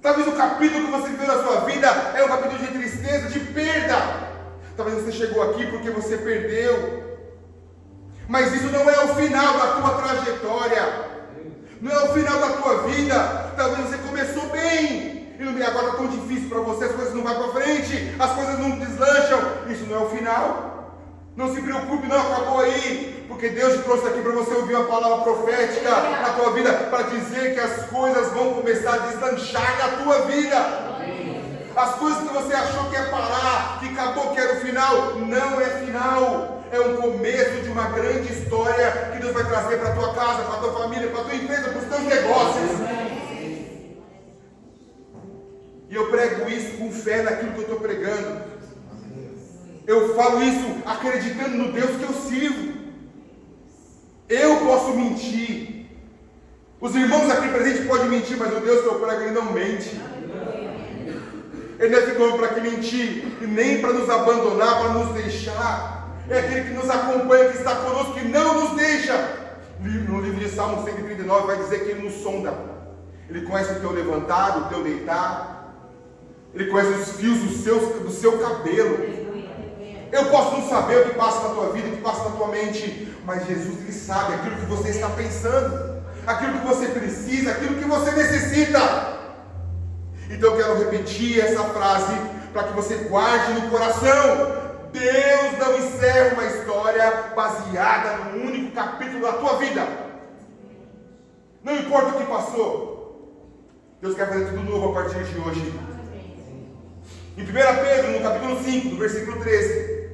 Talvez o capítulo que você viveu na sua vida é um capítulo de tristeza, de perda. Talvez você chegou aqui porque você perdeu. Mas isso não é o final da tua trajetória. Não é o final da tua vida. Talvez você começou bem e agora está tão difícil para você, as coisas não vão para frente, as coisas não deslancham. Isso não é o final. Não se preocupe, não acabou aí, porque Deus te trouxe aqui para você ouvir uma palavra profética na tua vida, para dizer que as coisas vão começar a deslanchar na tua vida. As coisas que você achou que ia parar, que acabou, que era o final, não é final. É um começo de uma grande história que Deus vai trazer para a tua casa, para a tua família, para a tua empresa, para os teus negócios. E eu prego isso com fé naquilo que eu estou pregando. Eu falo isso acreditando no Deus que eu sirvo. Eu posso mentir. Os irmãos aqui presentes podem mentir, mas o Deus que eu prego, Ele não mente. Ele não é figura para que mentir, e nem para nos abandonar, para nos deixar. É aquele que nos acompanha, que está conosco, que não nos deixa. No livro de Salmo 139 vai dizer que Ele nos sonda. Ele conhece o teu levantar, o teu deitar. Ele conhece os fios do seu cabelo. Eu posso não saber o que passa na tua vida, o que passa na tua mente, mas Jesus, Ele sabe aquilo que você está pensando, aquilo que você precisa, aquilo que você necessita. Então eu quero repetir essa frase para que você guarde no coração. Deus não encerra uma história baseada num único capítulo da tua vida. Não importa o que passou, Deus quer fazer tudo novo a partir de hoje. Em 1 Pedro, no capítulo 5, no versículo 13,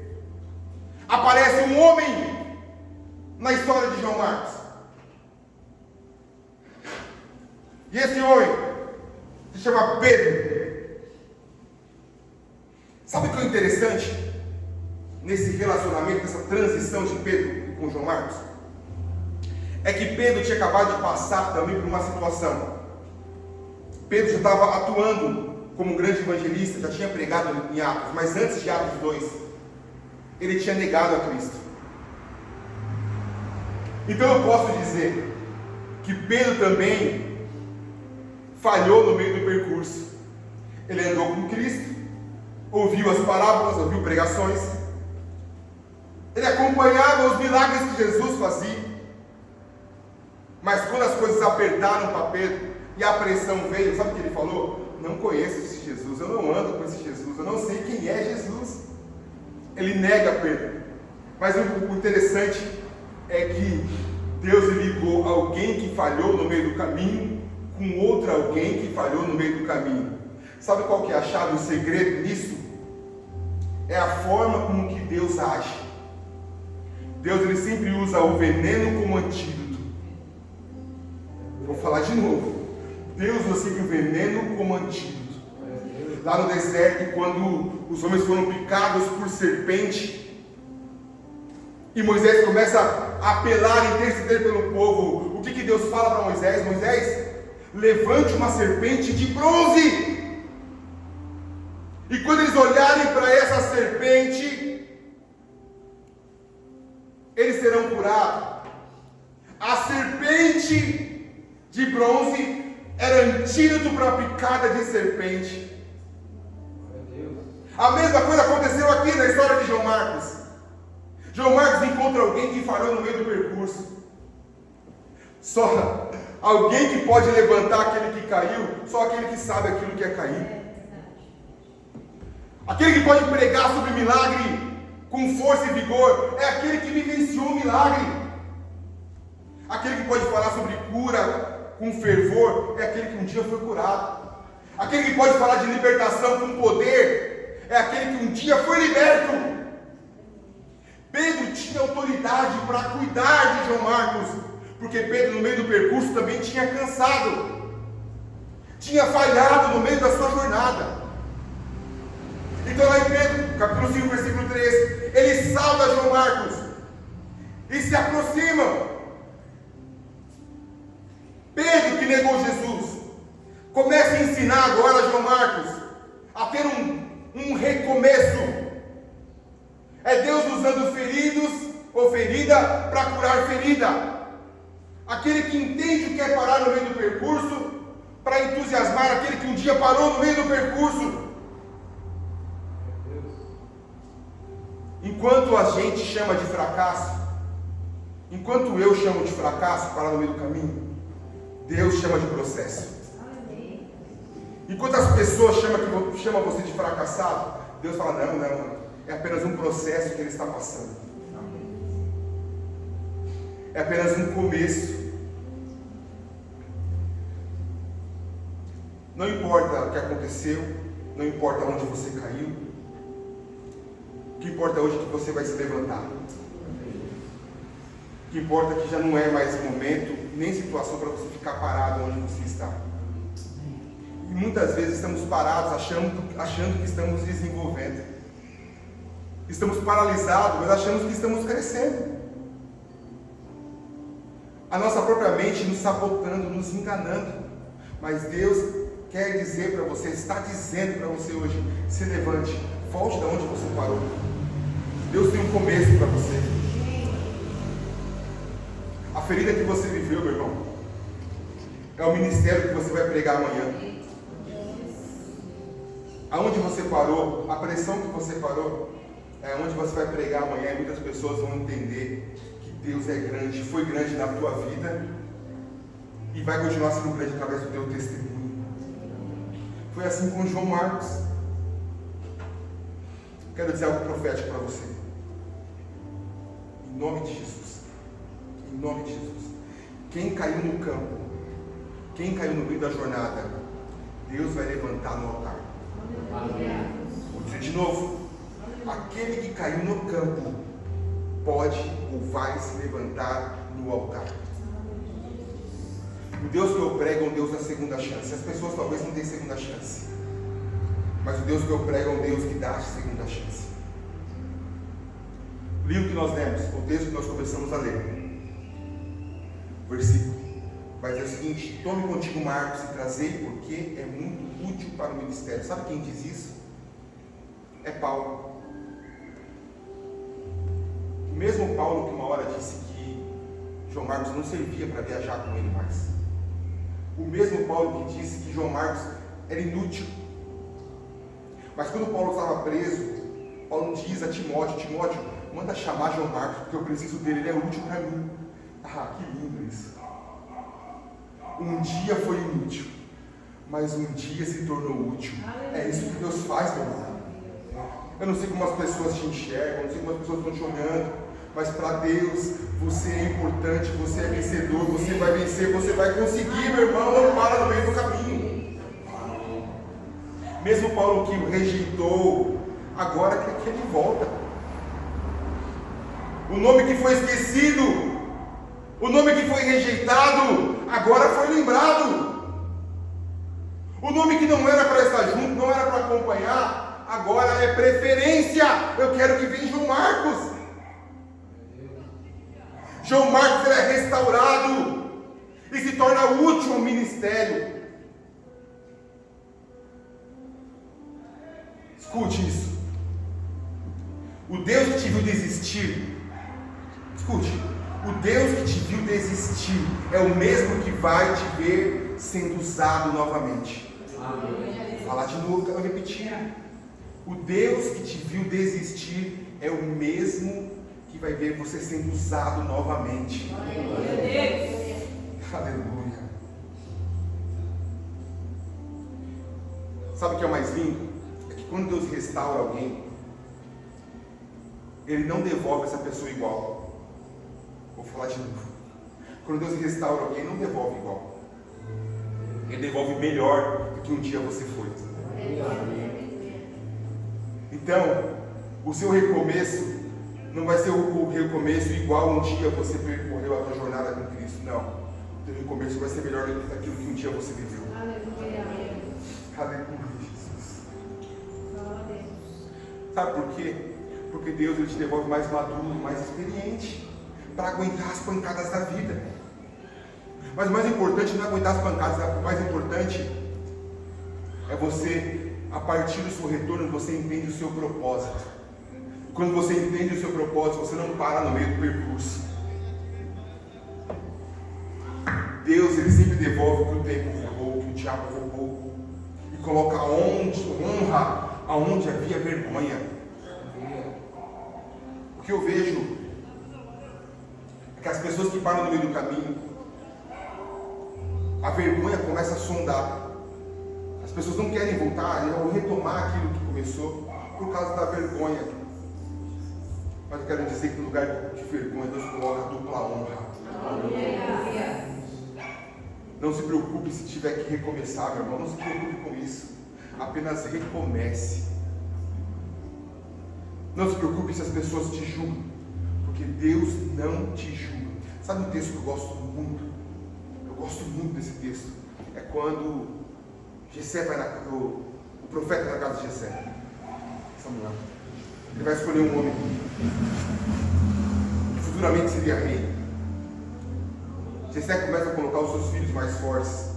aparece um homem na história de João Marcos. E esse homem se chama Pedro. Sabe o que é interessante nesse relacionamento, nessa transição de Pedro com João Marcos? É que Pedro tinha acabado de passar também por uma situação. Pedro já estava atuando como um grande evangelista, já tinha pregado em Atos, mas antes de Atos 2, ele tinha negado a Cristo. Então eu posso dizer que Pedro também falhou no meio do percurso. Ele andou com Cristo, ouviu as parábolas, ouviu pregações, ele acompanhava os milagres que Jesus fazia. Mas quando as coisas apertaram para Pedro e a pressão veio, sabe o que ele falou? Não conheço esse Jesus, eu não ando com esse Jesus, eu não sei quem é Jesus. Ele nega Pedro. Mas o interessante é que Deus ligou alguém que falhou no meio do caminho com outro alguém que falhou no meio do caminho. Sabe qual que é a chave, o segredo nisso? É a forma como que Deus age. Deus, ele sempre usa o veneno como antídoto. Vou falar de novo. Deus usa sempre o veneno como antídoto. Lá no deserto, quando os homens foram picados por serpente, e Moisés começa a apelar e interceder pelo povo, o que Deus fala para Moisés? Moisés, levante uma serpente de bronze. E quando eles olharem para essa serpente, eles serão curados. A serpente de bronze era antídoto para a picada de serpente. A mesma coisa aconteceu aqui na história de João Marcos. João Marcos encontra alguém que falhou no meio do percurso. Só alguém que pode levantar aquele que caiu, só aquele que sabe aquilo que é cair. Aquele que pode pregar sobre milagre com força e vigor é aquele que vivenciou o milagre. Aquele que pode falar sobre cura com fervor é aquele que um dia foi curado. Aquele que pode falar de libertação com poder é aquele que um dia foi liberto. Pedro tinha autoridade para cuidar de João Marcos, porque Pedro no meio do percurso também tinha cansado, tinha falhado no meio da sua jornada. Então lá em Pedro, capítulo 5, versículo 3, ele salva João Marcos e se aproxima. Pedro, que negou Jesus, começa a ensinar agora João Marcos a ter um recomeço. É Deus usando feridos ou ferida para curar ferida. Aquele que entende o que é parar no meio do percurso para entusiasmar aquele que um dia parou no meio do percurso. Enquanto a gente chama de fracasso, enquanto eu chamo de fracasso parar no meio do caminho, Deus chama de processo. Enquanto as pessoas chamam você de fracassado, Deus fala, não, é apenas um processo que ele está passando. É apenas um começo. Não importa o que aconteceu, não importa onde você caiu, o que importa hoje é que você vai se levantar. O que importa é que já não é mais momento, nem situação para você ficar parado onde você está. E muitas vezes estamos parados achando que estamos desenvolvendo. Estamos paralisados, mas achamos que estamos crescendo. A nossa própria mente nos sabotando, nos enganando. Mas Deus quer dizer para você, está dizendo para você hoje, se levante, volte de onde você parou. Deus tem um começo para você. A ferida que você viveu, meu irmão, é o ministério que você vai pregar amanhã. Aonde você parou, a pressão que você parou, é onde você vai pregar amanhã, e muitas pessoas vão entender que Deus é grande, foi grande na tua vida e vai continuar sendo grande através do teu testemunho. Foi assim com João Marcos. Quero dizer algo profético para você. Em nome de Jesus. Em nome de Jesus. Quem caiu no campo, quem caiu no meio da jornada, Deus vai levantar no altar. Vou dizer de novo. Aquele que caiu no campo pode ou vai se levantar no altar. O Deus que eu prego é um Deus da segunda chance. As pessoas talvez não deem segunda chance, mas o Deus que eu prego é um Deus que dá a segunda chance. O livro que nós lemos, o texto que nós começamos a ler, versículo, vai dizer o seguinte: tome contigo Marcos e trazei, porque é muito útil para o ministério. Sabe quem diz isso? É Paulo. O mesmo Paulo que uma hora disse que João Marcos não servia para viajar com ele mais. O mesmo Paulo que disse que João Marcos era inútil. Mas quando Paulo estava preso, Paulo diz a Timóteo: Timóteo, manda chamar João Marcos, porque eu preciso dele, ele é útil para mim. Ah, que lindo isso. Um dia foi inútil, mas um dia se tornou útil. É isso que Deus faz, meu irmão. Eu não sei como as pessoas te enxergam, eu não sei como as pessoas estão te olhando, mas para Deus você é importante, você é vencedor, você vai vencer, você vai conseguir, meu irmão. Não para no meio do caminho. Mesmo Paulo que o rejeitou, agora quer que ele volta. O nome que foi esquecido, o nome que foi rejeitado, agora foi lembrado. O nome que não era para estar junto, não era para acompanhar, agora é preferência. Eu quero que venha João Marcos. João Marcos é restaurado e se torna útil ao ministério. Escute isso. O Deus que te viu desistir, escute, o Deus que te viu desistir é o mesmo que vai te ver sendo usado novamente. Amém. Vou falar de novo, quero repetir. O Deus que te viu desistir é o mesmo que vai ver você sendo usado novamente. Aleluia. Aleluia. Sabe o que é o mais lindo? É que quando Deus restaura alguém, Ele não devolve essa pessoa igual. Vou falar de novo. Quando Deus restaura alguém, não devolve igual. Ele devolve melhor do que um dia você foi. Então, o seu recomeço não vai ser o recomeço igual um dia você percorreu a sua jornada com Cristo. Não. O teu recomeço vai ser melhor do que aquilo que um dia você viveu. Aleluia. Aleluia, Jesus. Sabe por quê? Porque Deus ele te devolve mais maduro, mais experiente, para aguentar as pancadas da vida. Mas o mais importante não é aguentar as pancadas, o mais importante é você, a partir do seu retorno, você entende o seu propósito. Quando você entende o seu propósito, você não para no meio do percurso. Deus, Ele sempre devolve o que o tempo roubou, o que o diabo roubou, e coloca honra aonde havia vergonha. O que eu vejo é que as pessoas que param no meio do caminho, a vergonha começa a sondar. As pessoas não querem voltar ou retomar aquilo que começou por causa da vergonha. Mas eu quero dizer que no lugar de vergonha, Deus coloca dupla honra. Não se preocupe se tiver que recomeçar, meu irmão. Não se preocupe com isso. Apenas recomece. Não se preocupe se as pessoas te julgam, porque Deus não te julga. Sabe um texto que eu gosto muito? Eu gosto muito desse texto. É quando Jessé vai o profeta na casa de Jessé, Samuel. Ele vai escolher um homem que futuramente seria rei. Jessé começa a colocar os seus filhos mais fortes.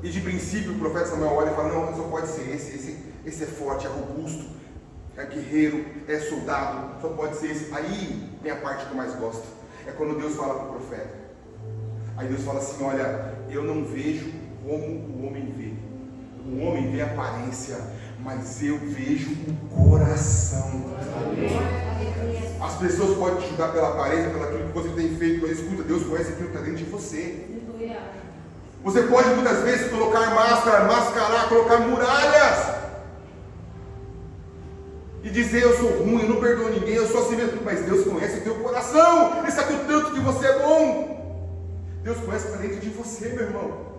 E de princípio o profeta Samuel olha e fala: não, só pode ser esse é forte, é robusto, é guerreiro, é soldado, só pode ser esse. Aí vem a parte que eu mais gosto. É quando Deus fala para o profeta. Aí Deus fala assim: olha, eu não vejo como o homem vê. O homem vê a aparência, mas eu vejo o coração. As pessoas podem te julgar pela aparência, pelo aquilo que você tem feito, mas escuta, Deus conhece aquilo que está dentro de você. Você pode muitas vezes colocar máscara, mascarar, colocar muralhas, dizer eu sou ruim, eu não perdoo ninguém, eu sou assim mesmo. Mas Deus conhece o teu coração, Ele sabe o tanto que você é bom. Deus conhece para dentro de você, meu irmão.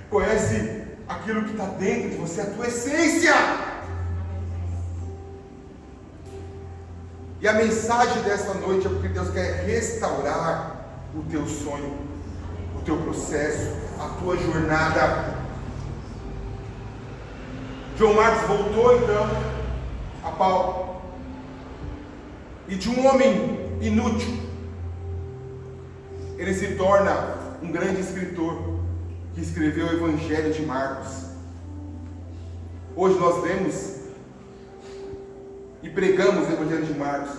Conhece aquilo que está dentro de você, a tua essência. E a mensagem desta noite é porque Deus quer restaurar o teu sonho, o teu processo, a tua jornada. John Marcos voltou então a Paulo, e de um homem inútil ele se torna um grande escritor que escreveu o Evangelho de Marcos. Hoje nós lemos e pregamos o Evangelho de Marcos,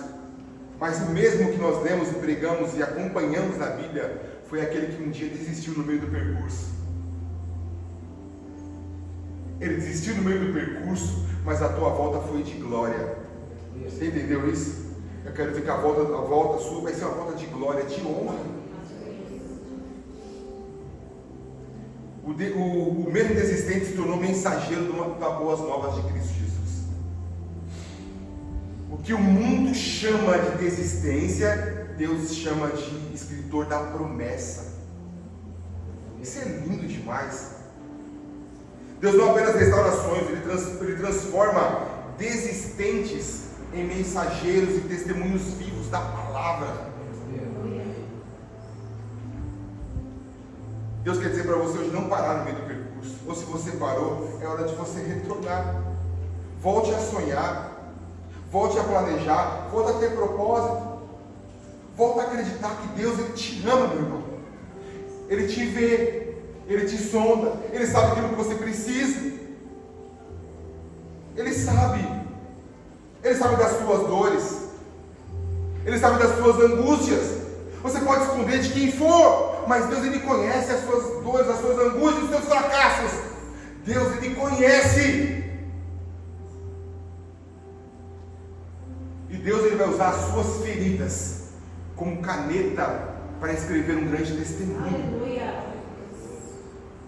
mas o mesmo que nós lemos e pregamos e acompanhamos na Bíblia foi aquele que um dia desistiu no meio do percurso. Ele desistiu no meio do percurso, mas a tua volta foi de glória. Você entendeu isso? Eu quero dizer que a volta sua vai ser uma volta de glória, de honra. O mesmo desistente se tornou mensageiro da boas novas de Cristo Jesus. O que o mundo chama de desistência, Deus chama de escritor da promessa. Isso é lindo demais. Deus não apenas restaura sonhos, Ele transforma desistentes em mensageiros e testemunhos vivos da palavra. Deus quer dizer para você hoje não parar no meio do percurso. Ou se você parou, é hora de você retornar. Volte a sonhar, volte a planejar, volte a ter propósito, volte a acreditar que Deus Ele te ama, meu irmão. Ele te vê, Ele te sonda, Ele sabe aquilo que você precisa. Ele sabe das suas dores, Ele sabe das suas angústias. Você pode esconder de quem for, mas Deus Ele conhece as suas dores, as suas angústias, os seus fracassos. Deus Ele conhece. E Deus Ele vai usar as suas feridas como caneta para escrever um grande testemunho. Aleluia.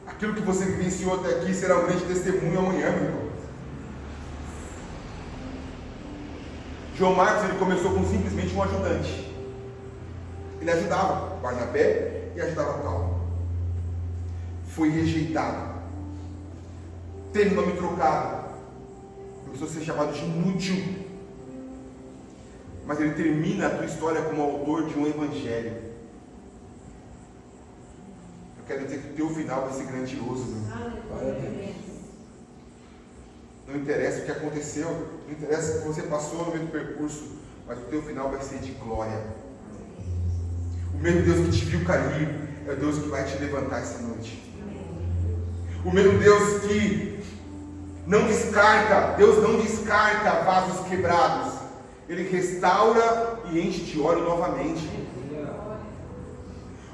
Aquilo que você vivenciou até aqui será um grande testemunho amanhã, meu irmão. João Marcos ele começou com simplesmente um ajudante. Ele ajudava Barnabé e ajudava Paulo. Foi rejeitado. Teve o nome trocado. Começou a ser chamado de inútil. Mas ele termina a tua história como autor de um evangelho. Eu quero dizer que o teu final vai ser grandioso, meu. Não interessa o que aconteceu, não interessa o que você passou no meio do percurso, mas o teu final vai ser de glória. O mesmo Deus que te viu cair é o Deus que vai te levantar essa noite. O mesmo Deus que não descarta, Deus não descarta vasos quebrados. Ele restaura e enche de óleo novamente.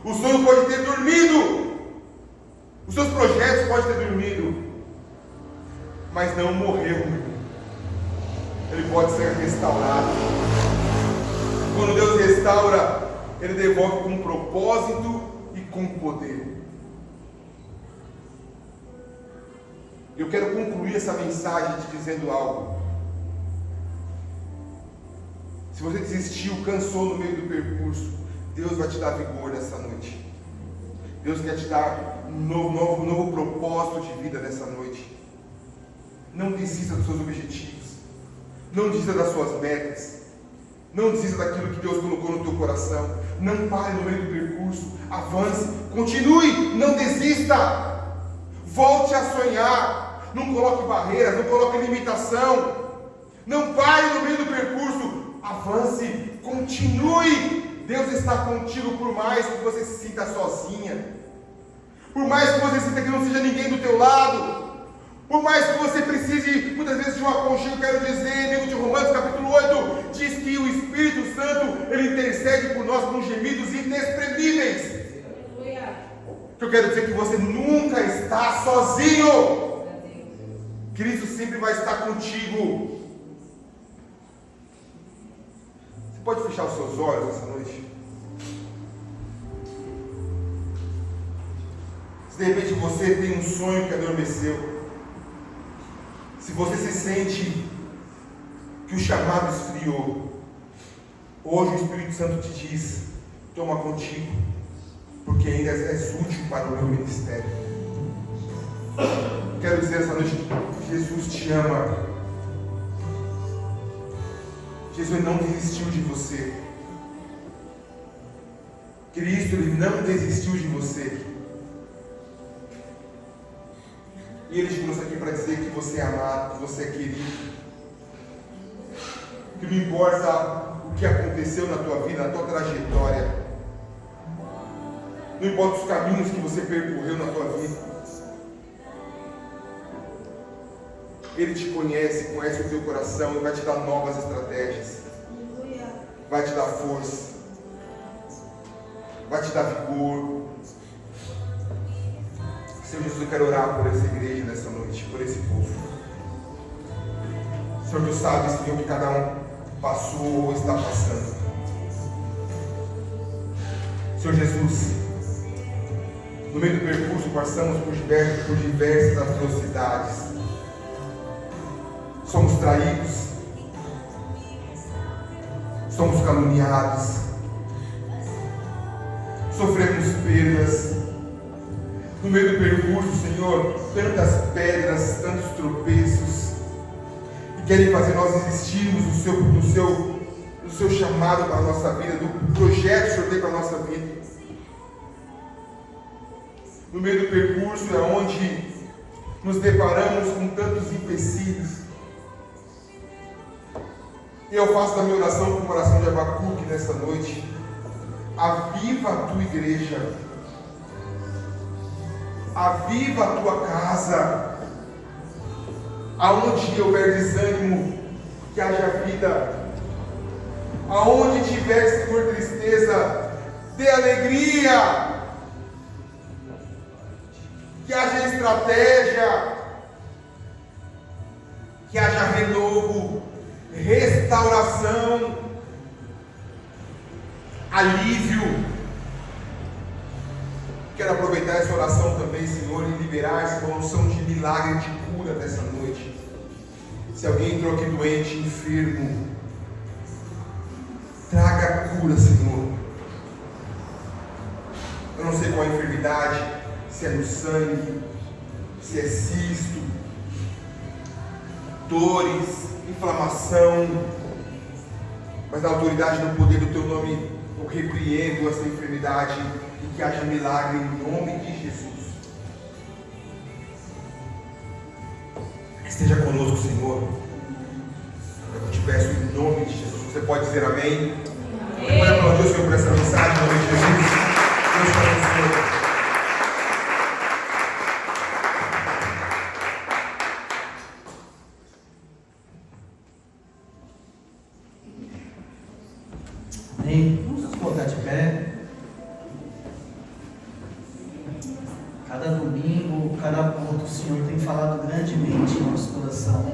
O sonho pode ter dormido, os seus projetos podem ter dormido, mas não morreu. Ele pode ser restaurado. Quando Deus restaura, Ele devolve com propósito e com poder. Eu quero concluir essa mensagem te dizendo algo. Se você desistiu, cansou no meio do percurso, Deus vai te dar vigor nessa noite. Deus quer te dar um novo propósito de vida nessa noite. Não desista dos seus objetivos. Não desista das suas metas. Não desista daquilo que Deus colocou no teu coração. Não pare no meio do percurso. Avance. Continue. Não desista. Volte a sonhar. Não coloque barreiras. Não coloque limitação. Não pare no meio do percurso. Avance. Continue. Deus está contigo por mais que você se sinta sozinha. Por mais que você sinta que não seja ninguém do teu lado. Por mais que você precise, muitas vezes, de um aconchego, quero dizer, livro de Romanos, capítulo 8, diz que o Espírito Santo, ele intercede por nós com gemidos inexprimíveis. Que eu quero dizer que você nunca está sozinho. Cristo sempre vai estar contigo. Você pode fechar os seus olhos essa noite? Se de repente você tem um sonho que adormeceu, Se você se sente que o chamado esfriou, hoje o Espírito Santo te diz: toma contigo, porque ainda és útil para o meu ministério. Quero dizer essa noite que Jesus te ama. Jesus não desistiu de você. Cristo, Ele não desistiu de você. E Ele te trouxe aqui para dizer que você é amado, que você é querido. Que não importa o que aconteceu na tua vida, na tua trajetória. Não importa os caminhos que você percorreu na tua vida. Ele te conhece, conhece o teu coração e vai te dar novas estratégias. Vai te dar força. Vai te dar vigor. Senhor Jesus, eu quero orar por essa igreja nessa noite, por esse povo. Senhor, tu sabes, Senhor, que cada um passou ou está passando. Senhor Jesus, no meio do percurso passamos por diversas atrocidades. Somos traídos, somos caluniados, sofremos perdas. No meio do percurso, Senhor, tantas pedras, tantos tropeços, e querem fazer nós desistirmos do seu chamado para a nossa vida, do projeto que o Senhor tem para a nossa vida. No meio do percurso é onde nos deparamos com tantos empecilhos. E eu faço da minha oração como oração de Abacuque nesta noite: aviva a tua igreja, aviva a tua casa, aonde houver desânimo, que haja vida, aonde tiver, Senhor, tristeza, dê alegria, que haja estratégia, que haja renovo, restauração, alívio. Quero aproveitar essa oração também, Senhor, e liberar essa unção de milagre, de cura nessa noite. Se alguém entrou aqui doente, enfermo, traga cura, Senhor. Eu não sei qual é a enfermidade, se é no sangue, se é cisto, dores, inflamação, mas na autoridade e no poder do teu nome eu repreendo essa enfermidade e que haja milagre em nome de Jesus. Esteja conosco, Senhor. Eu te peço em nome de Jesus. Você pode dizer amém? Amém. Pode aplaudir o Senhor por essa mensagem em nome de Jesus. Deus te abençoe. Vamos nos colocar de pé. Cada domingo, cada ponto, o Senhor tem falado grandemente em nosso coração.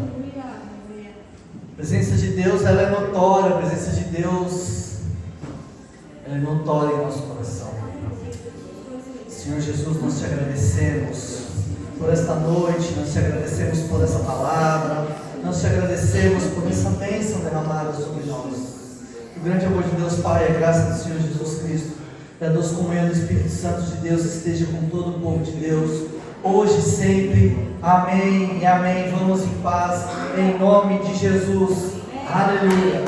A presença de Deus, ela é notória. A presença de Deus, ela é notória em nosso coração. Senhor Jesus, nós te agradecemos por esta noite, nós te agradecemos por essa palavra, nós te agradecemos por essa bênção derramada sobre nós. O grande amor de Deus Pai, a graça do Senhor Jesus Cristo e a doce comunhão do Espírito Santo de Deus esteja com todo o povo de Deus, hoje e sempre. Amém e amém. Vamos em paz, em nome de Jesus. Aleluia.